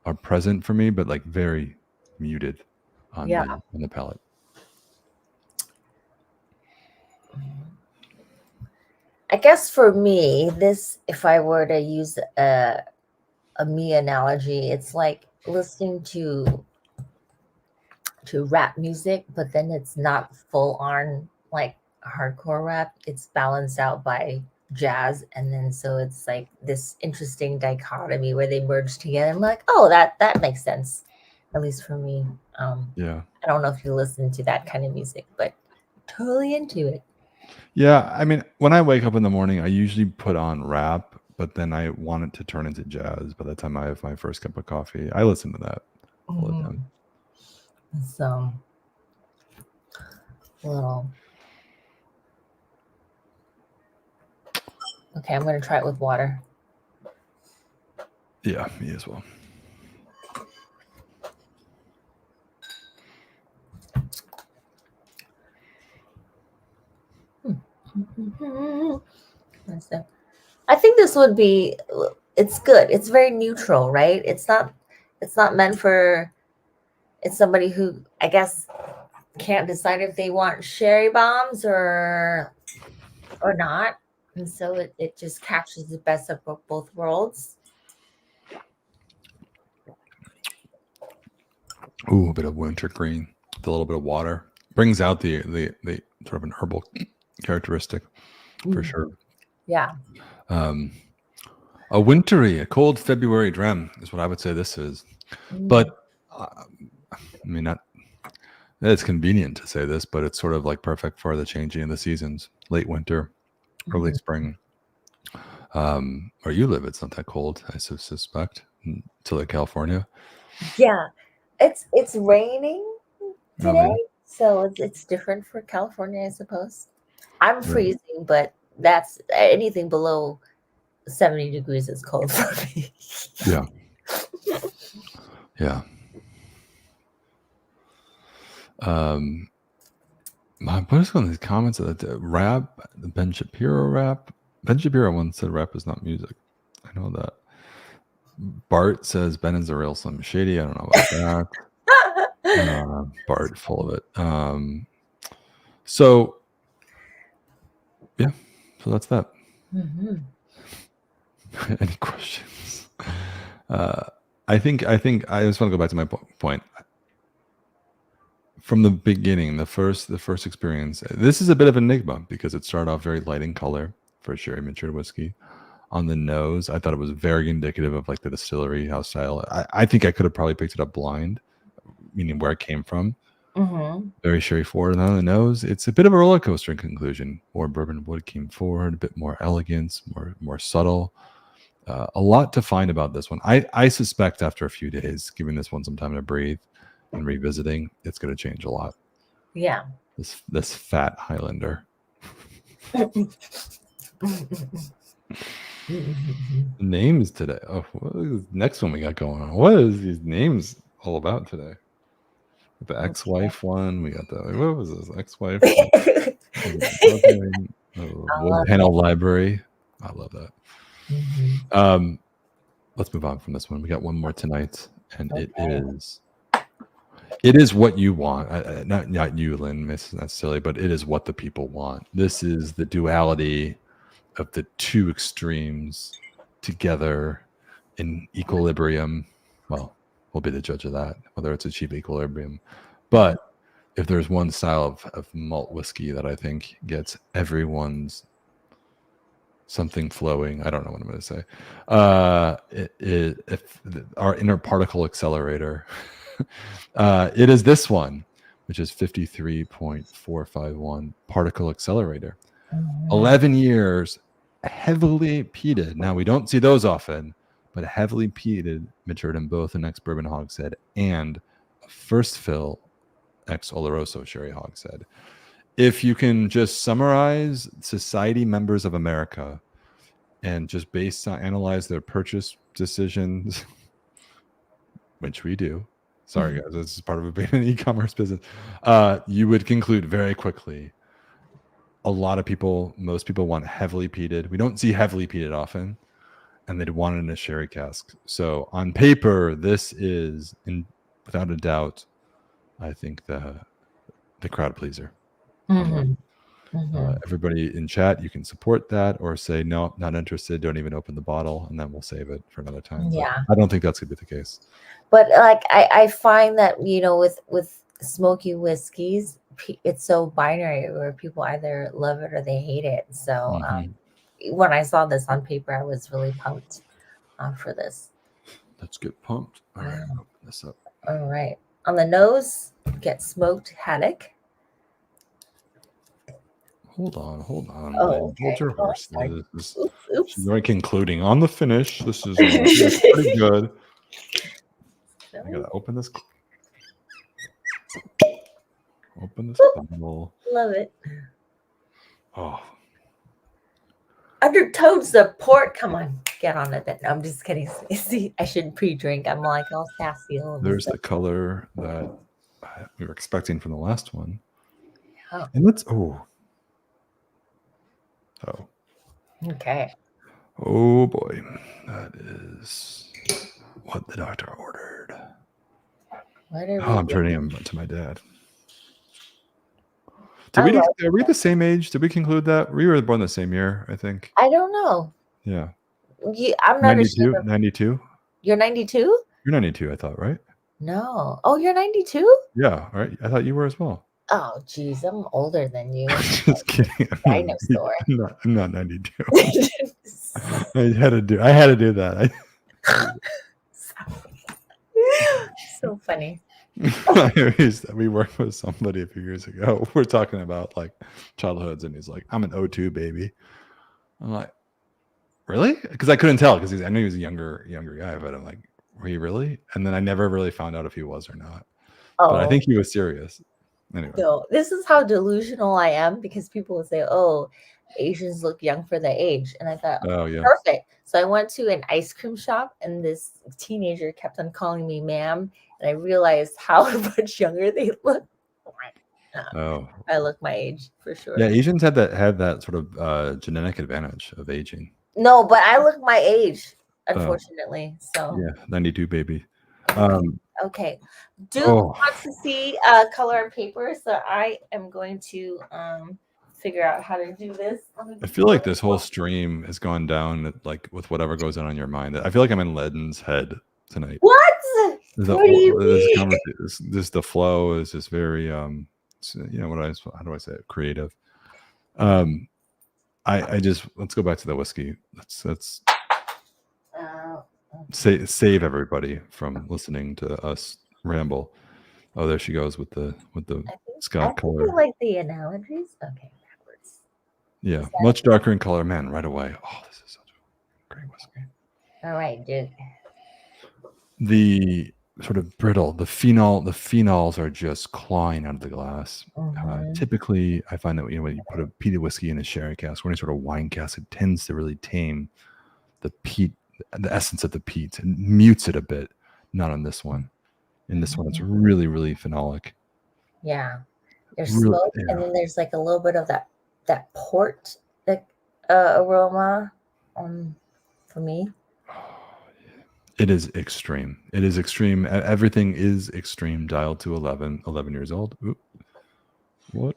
are present for me, but like very muted on Yeah. the palate. I guess for me, this, if I were to use a me analogy, it's like listening to rap music, but then it's not full on like hardcore rap. It's balanced out by jazz, and then so it's like this interesting dichotomy where they merge together. I'm like, oh, that makes sense, at least for me. Yeah. I don't know if you listen to that kind of music, but totally into it. Yeah, I mean, when I wake up in the morning, I usually put on rap, but then I want it to turn into jazz. By the time I have my first cup of coffee, I listen to that all the time. So, little. Okay, I'm gonna try it with water. Yeah, me as well. I think this would be. It's good. It's very neutral, right? It's not. It's not meant for. It's somebody who I guess can't decide if they want sherry bombs or not, and so it just captures the best of both worlds. Ooh, a bit of wintergreen with a little bit of water brings out the sort of an herbal characteristic for sure. Yeah. A wintry, a cold February dram is what I would say this is. But I mean, not. It's convenient to say this, but it's sort of like perfect for the changing of the seasons. Late winter, early spring. Where you live, it's not that cold, I suspect, to like California. Yeah. It's raining today, Okay. so it's different for California, I suppose. I'm Right. freezing, but that's anything below 70 degrees is cold for me. Yeah. Yeah. What is on these comments of the rap, the Ben Shapiro rap? Ben Shapiro once said rap is not music. I know that. Bart says Ben is a real Slim Shady. I don't know about that. Bart, full of it. So yeah, so that's that. Any questions? I think I just want to go back to my point. From the beginning, the first experience, this is a bit of an enigma because it started off very light in color for a sherry matured whiskey. On the nose, I thought it was very indicative of like the distillery house style. I think I could have probably picked it up blind, meaning where it came from. Very sherry forward. And on the nose, it's a bit of a roller coaster in conclusion. More bourbon wood came forward, a bit more elegance, more subtle. A lot to find about this one. I suspect after a few days, giving this one some time to breathe and revisiting, it's going to change a lot. Yeah. This fat Highlander. Names today. Oh, what is next one we got going on? What is these names all about today? The ex-wife one. We got the what was this ex-wife? Wood panel library. I love that. Let's move on from this one. We got one more tonight, and it is what you want. Not you, Lynn, necessarily, but it is what the people want. This is the duality of the two extremes together in equilibrium. Well, we'll be the judge of that, whether it's achieved equilibrium. But if there's one style of malt whiskey that I think gets everyone's something flowing, I don't know what I'm going to say. If our inner particle accelerator, it is this one, which is 53.451 particle accelerator. 11 years, heavily peated. Now, we don't see those often, but heavily peated, matured in both an ex-bourbon hogshead and a first fill ex-Oloroso sherry hogshead. If you can just summarize society members of America and just analyze their purchase decisions, which we do. Sorry, guys, this is part of being an e-commerce business. You would conclude very quickly. Most people want heavily peated. We don't see heavily peated often. and they'd want it in a sherry cask. So on paper, this is, without a doubt, I think the crowd pleaser. Everybody in chat, you can support that or say no, not interested, don't even open the bottle, and then we'll save it for another time. Yeah, but I don't think that's gonna be the case. But like I find that with smoky whiskeys, it's so binary where people either love it or they hate it. So when I saw this on paper, I was really pumped for this. Let's get pumped. All right, open this up. All right, on the nose, get smoked haddock. Hold on. Oh, okay. Hold your horses. Oops. She's already concluding on the finish. This is pretty good. I gotta open this. Open this bottle. Love it. Oh. Undertones the port. Come on, get on it. Then I'm just kidding. See, I shouldn't pre-drink. I'm like all sassy. There's the color that we were expecting from the last one. Oh. And let's Okay. Oh boy, that is what the doctor ordered. I'm turning him to my dad. Are we the same age? Did we conclude that? We were born the same year, I think. I don't know. Yeah. I'm not 92? 92? You're 92? You're 92, I thought, right? No. Oh, you're 92? Yeah, all right. I thought you were as well. Oh, geez, I'm older than you. Just kidding. Dinosaur. I'm not 92. I had to do that. So funny. We worked with somebody a few years ago. We're talking about like childhoods, and he's like, "I'm an 02 baby." I'm like, "Really?" Because I couldn't tell because I knew he was a younger guy, but I'm like, "Were you really?" And then I never really found out if he was or not. But I think he was serious. Anyway. So this is how delusional I am, because people will say, "Oh, Asians look young for their age," and I thought, "Oh yeah, perfect." So I went to an ice cream shop, and this teenager kept on calling me "ma'am," and I realized how much younger they look. I look my age for sure. Yeah, Asians have that sort of genetic advantage of aging. No, but I look my age, unfortunately. So yeah, 92 baby. Okay. Wants to see color on paper, so I am going to figure out how to do this. I feel like this whole stream has gone down like with whatever goes on in your mind. I feel like I'm in Ledden's head tonight. What do you mean? The flow is just very how do I say it? Creative. Let's go back to the whiskey. Let's save everybody from listening to us ramble. Oh, there she goes with the Scott color. I like the analogies. Okay, backwards. Yeah, much darker in color, man. Right away. Oh, this is such a great whiskey. All right, dude. The sort of brittle, the phenols are just clawing out of the glass. Typically, I find that when you put a peated whiskey in a sherry cask or any sort of wine cask, it tends to really tame the peat, the essence of the peat, and mutes it a bit. Not on this one. In this one, it's really, really phenolic. Yeah, there's smoke, and then there's like a little bit of that port aroma for me. It is extreme. Everything is extreme, dialed to 11 years old. Oop. What?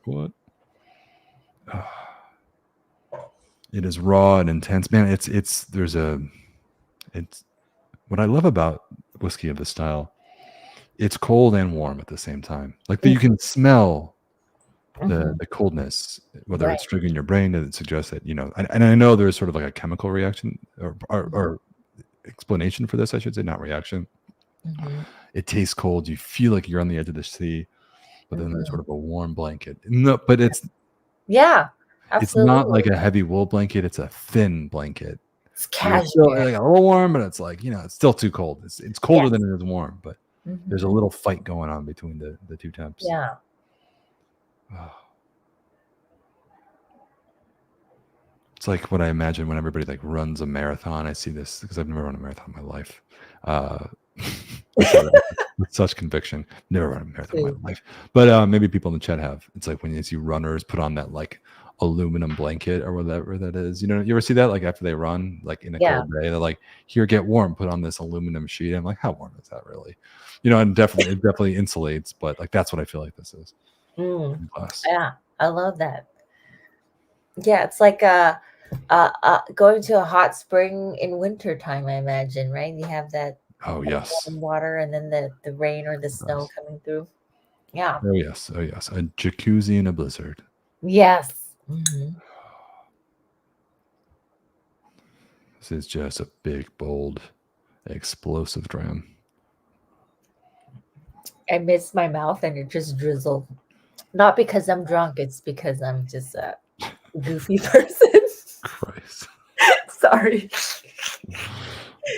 It is raw and intense, man. It's what I love about whiskey of this style. It's cold and warm at the same time. Like you can smell the coldness, whether it's triggering your brain, that suggests that and I know there's sort of like a chemical reaction or explanation for this, I should say, not reaction. It tastes cold. You feel like you're on the edge of the sea, but then there's sort of a warm blanket. No, but it's absolutely. It's not like a heavy wool blanket. It's a thin blanket. It's cashmere. Still, like, a little warm, but it's like it's still too cold. It's colder than it is warm, but there's a little fight going on between the two temps. Yeah. Oh. It's like what I imagine when everybody like runs a marathon. I see this because I've never run a marathon in my life. With such conviction, never run a marathon in my life. But maybe people in the chat have. It's like when you see runners put on that like aluminum blanket or whatever that is. You ever see that? Like after they run, like in a Yeah. cold day, they're like, "Here, get warm. Put on this aluminum sheet." I'm like, "How warm is that really?" And it definitely insulates, but like that's what I feel like this is. Glass. Yeah, I love that. Yeah, it's like going to a hot spring in wintertime, I imagine, right? You have that Oh yes. warm water and then the rain or the snow coming through. Yeah. Oh yes. Oh yes. A jacuzzi in a blizzard. Yes. Mm-hmm. This is just a big, bold, explosive dram. I missed my mouth and it just drizzled. Not because I'm drunk, it's because I'm just a goofy person. Christ. Sorry.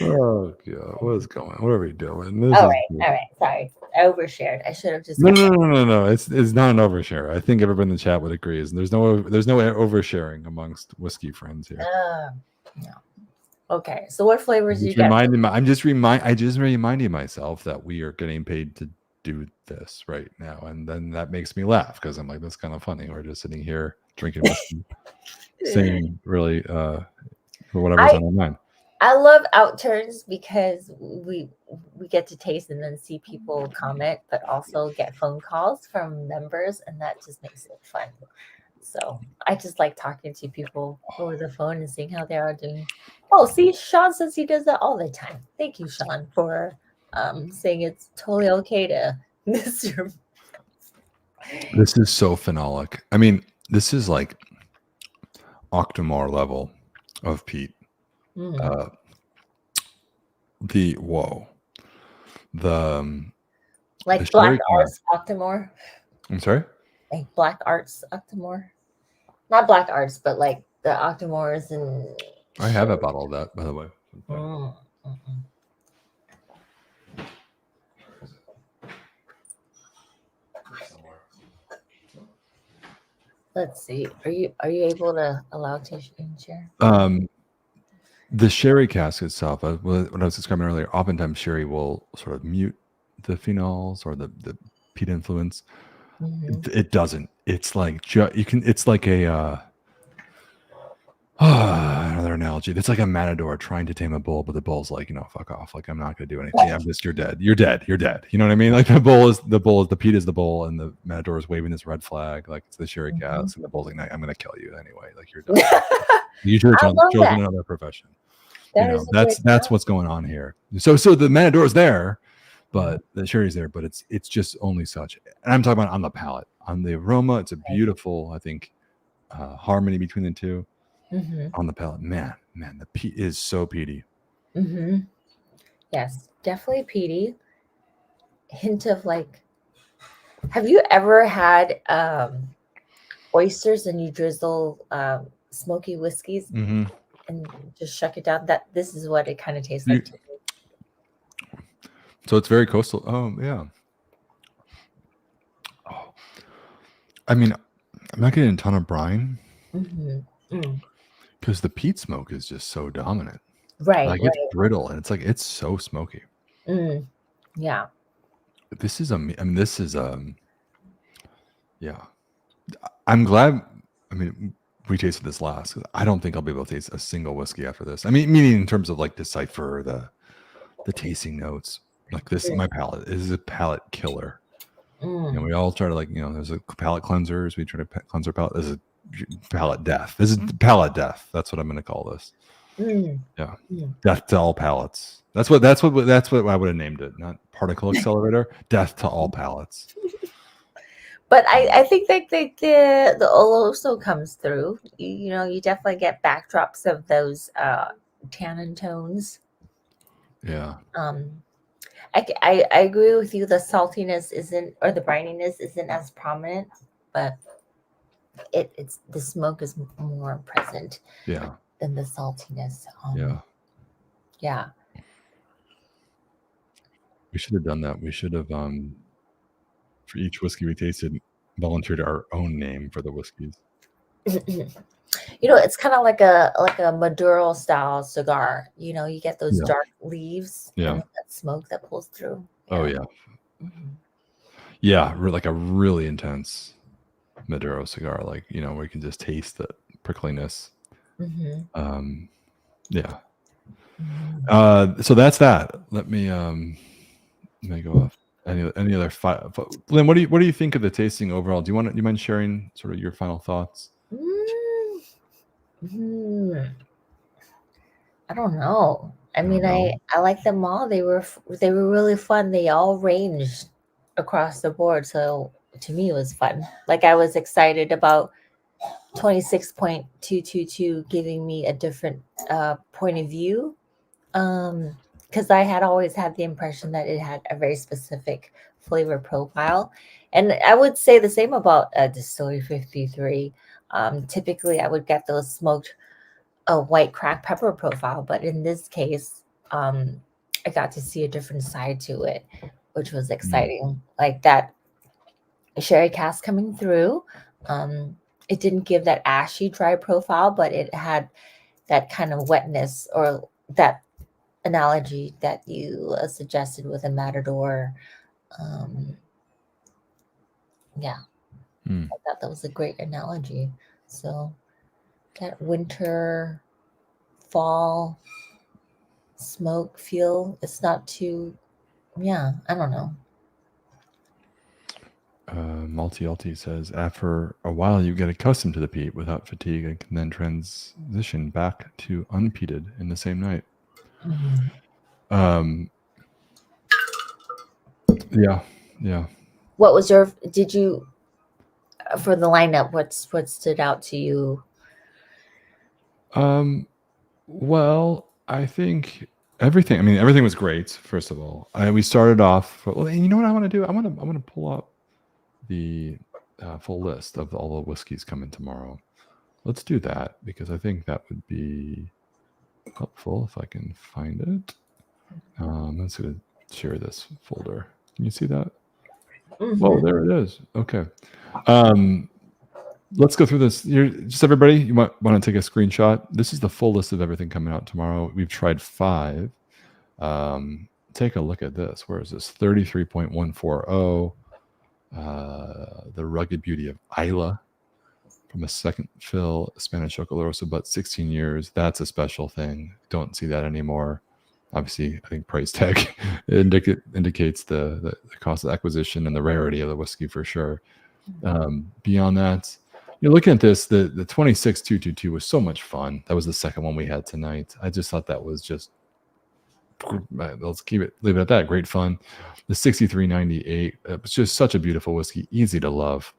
Oh god, what is going on? What are we doing? All right. Sorry. I overshared. I should have just No. It's not an overshare. I think everyone in the chat would agree. There's no oversharing amongst whiskey friends here. No. Okay. So what flavors do you get? I'm just reminding myself that we are getting paid to do this right now, and then that makes me laugh because I'm like, that's kind of funny. We're just sitting here drinking whiskey, saying really whatever's on our mind. I love Outturns because we get to taste and then see people comment, but also get phone calls from members, and that just makes it fun. So I just like talking to people over the phone and seeing how they are doing. Oh, see, Sean says he does that all the time. Thank you, Sean, for saying it's totally okay to miss your. This is so phenolic. I mean, this is like Octomore level of peat. The like Black Arts Octomore. I'm sorry? Like Black Arts Octomore. Not Black Arts, but like the Octomores and I have a bottle of that, by the way. Let's see. Are you able to allow tissue in share? The sherry cask itself, what I was describing earlier, oftentimes sherry will sort of mute the phenols or the peat influence. It doesn't. It's like it's like a another analogy. It's like a matador trying to tame a bull, but the bull's like, fuck off. Like, I'm not going to do anything. You're dead. You're dead. You know what I mean? Like the peat is the bull, and the matador is waving this red flag, like it's the sherry cask, and the bull's like, I'm going to kill you anyway. Like, you're done. You should have chosen another profession. That's what's going on here. So the matador's there, but the sherry's there, but it's just only such. And I'm talking about on the palate, on the aroma. It's a beautiful, I think, harmony between the two. On the palate, man, the peat is so peaty. Yes, definitely peaty. Hint of like, have you ever had oysters and you drizzle smoky whiskeys and just shuck it down? This is what it kind of tastes like to me. So it's very coastal. Oh yeah. Oh, I mean, I'm not getting a ton of brine. Because the peat smoke is just so dominant. Right. Like it's brittle and it's so smoky. Yeah. This is yeah. I'm glad. I mean, we tasted this last. I don't think I'll be able to taste a single whiskey after this. I mean, meaning in terms of like decipher the tasting notes. Like this, my palate is a palate killer. We all try to there's a palate cleansers. We try to cleanse our palate. This is palate death. This is palate death. That's what I'm going to call this. Yeah, death to all palates. That's what I would have named it. Not particle accelerator. Death to all palates. But I think that the Oloroso comes through. You definitely get backdrops of those tannin tones. Yeah. I agree with you. The saltiness isn't, or the brininess isn't as prominent, but it's the smoke is more present. Yeah. Than the saltiness. Yeah. We should have done that. We should have for each whiskey we tasted, volunteered our own name for the whiskeys. It's kind of like a Maduro style cigar. You get those dark leaves and that smoke that pulls through. Oh yeah. Yeah, like a really intense. Maduro cigar, like, where you can just taste the prickliness. Mm-hmm. Yeah. Mm-hmm. So that's that. Let me go off. Any other Lynn, what do you think of the tasting overall? Do you mind sharing sort of your final thoughts? Mm-hmm. I don't know. I I don't mean, know. I like them all. They were really fun. They all ranged across the board. So to me, it was fun. Like I was excited about 26.222 giving me a different point of view. Because I had always had the impression that it had a very specific flavor profile. And I would say the same about Distillery 53. Typically, I would get those smoked white cracked pepper profile, but in this case, I got to see a different side to it, which was exciting. Like that sherry cask coming through. It didn't give that ashy dry profile, but it had that kind of wetness or that analogy that you suggested with a matador. Um, yeah, Mm. I thought that was a great analogy. So that winter, fall smoke feel, it's not too, yeah, I don't know. Multi says, after a while, you get accustomed to the peat without fatigue and can then transition back to unpeated in the same night. Mhm. Um, yeah. What was did you, for the lineup, what stood out to you? Well, I think everything. I mean, everything was great. First of all, we started off. Well, you know what I want to do? I want to pull up the full list of all the whiskeys coming tomorrow. Let's do that because I think that would be helpful if I can find it. Let's share this folder. Can you see that? Whoa, there it is. Okay. Let's go through this. Just everybody, you might want to take a screenshot. This is the full list of everything coming out tomorrow. We've tried 5. Take a look at this. Where is this? 33.140. The Rugged Beauty of Isla from a second fill Spanish Oloroso, but 16 years. That's a special thing. Don't see that anymore. Obviously, I think price tag indicates the cost of acquisition and the rarity of the whiskey for sure. Beyond that, you're looking at this, the 26222 was so much fun. That was the second one we had tonight. I just thought that was just, let's leave it at that. Great fun. The 6398, it was just such a beautiful whiskey, easy to love.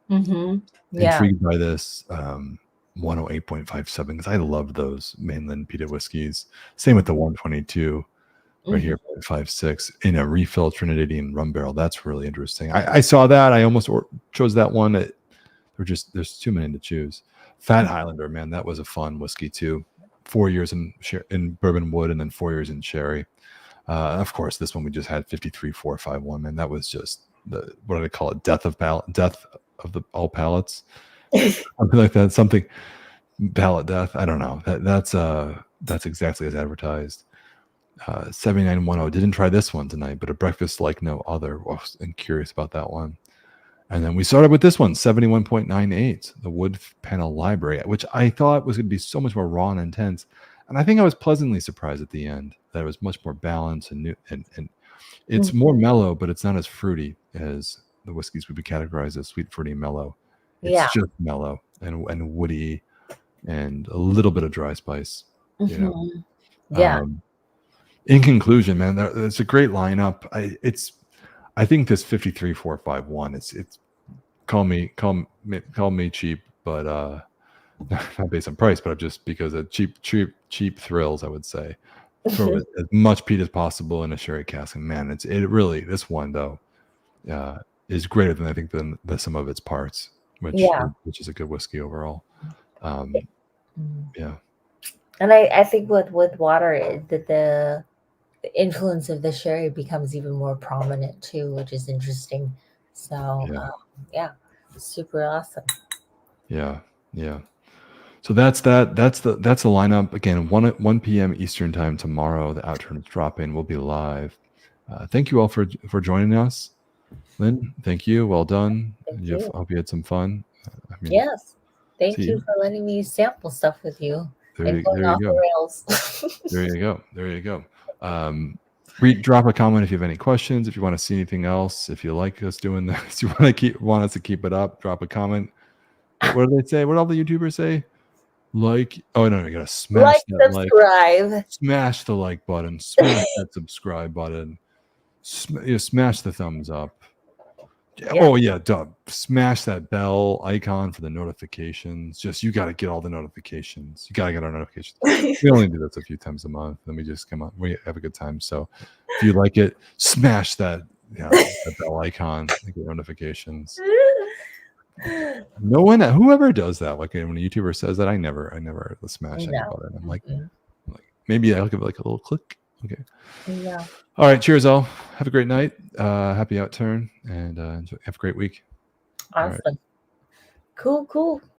Yeah. Intrigued by this 108.57 because I love those mainland peated whiskeys. Same with the 122 right here, 0.56 in a refill Trinidadian rum barrel. That's really interesting. I saw that. I almost chose that one. There's too many to choose. Fat Highlander, man, that was a fun whiskey too. 4 years in bourbon wood and then 4 years in sherry. Of course, this one we just had 53.451. Man, that was just what do they call it? Death of the all palates, something like that. Something palate death. I don't know. That's exactly as advertised. 7910. Didn't try this one tonight, but a breakfast like no other. I'm curious about that one. And then we started with this one, 71.98, the wood panel library, which I thought was going to be so much more raw and intense. And I think I was pleasantly surprised at the end that it was much more balanced and new, and it's more mellow, but it's not as fruity as the whiskeys would be categorized as sweet, fruity, mellow. It's just mellow and woody and a little bit of dry spice. Yeah. In conclusion, man, it's a great lineup. I think this 53.451. It's call me cheap, but not based on price, but just because of cheap thrills, I would say. Throw as much peat as possible in a sherry cask, and man, this one though is greater than I think than the sum of its parts, which is a good whiskey overall. Yeah. And I think with water, the influence of the sherry becomes even more prominent too, which is interesting. So super awesome. Yeah. So that's that. That's the lineup. Again, 1 p.m. Eastern time tomorrow. The Outturn is dropping. We'll be live. Thank you all for joining us. Lynn, thank you. Well done. Thank you. I hope you had some fun. I mean, yes. Thank see, you for letting me sample stuff with you and going there you off go. the rails. There you go. There you go. Drop a comment if you have any questions. If you want to see anything else, if you like us doing this, you want us to keep it up. Drop a comment. What do they say? What do all the YouTubers say? Like, oh no, you gotta smash Like, that subscribe. smash the like button, smash that subscribe button, smash the thumbs up. Yeah. Oh yeah, smash that bell icon for the notifications. Just you got to get all the notifications. You got to get our notifications. We only do this a few times a month, then we just come on. We have a good time. So if you like it, smash that that bell icon and get notifications. No one, whoever does that, like when a YouTuber says that, I never smash any button. I'm like, maybe I'll give it like a little click. Okay. Yeah. All right. Cheers, all. Have a great night. Happy Outturn, and have a great week. Awesome. Cool.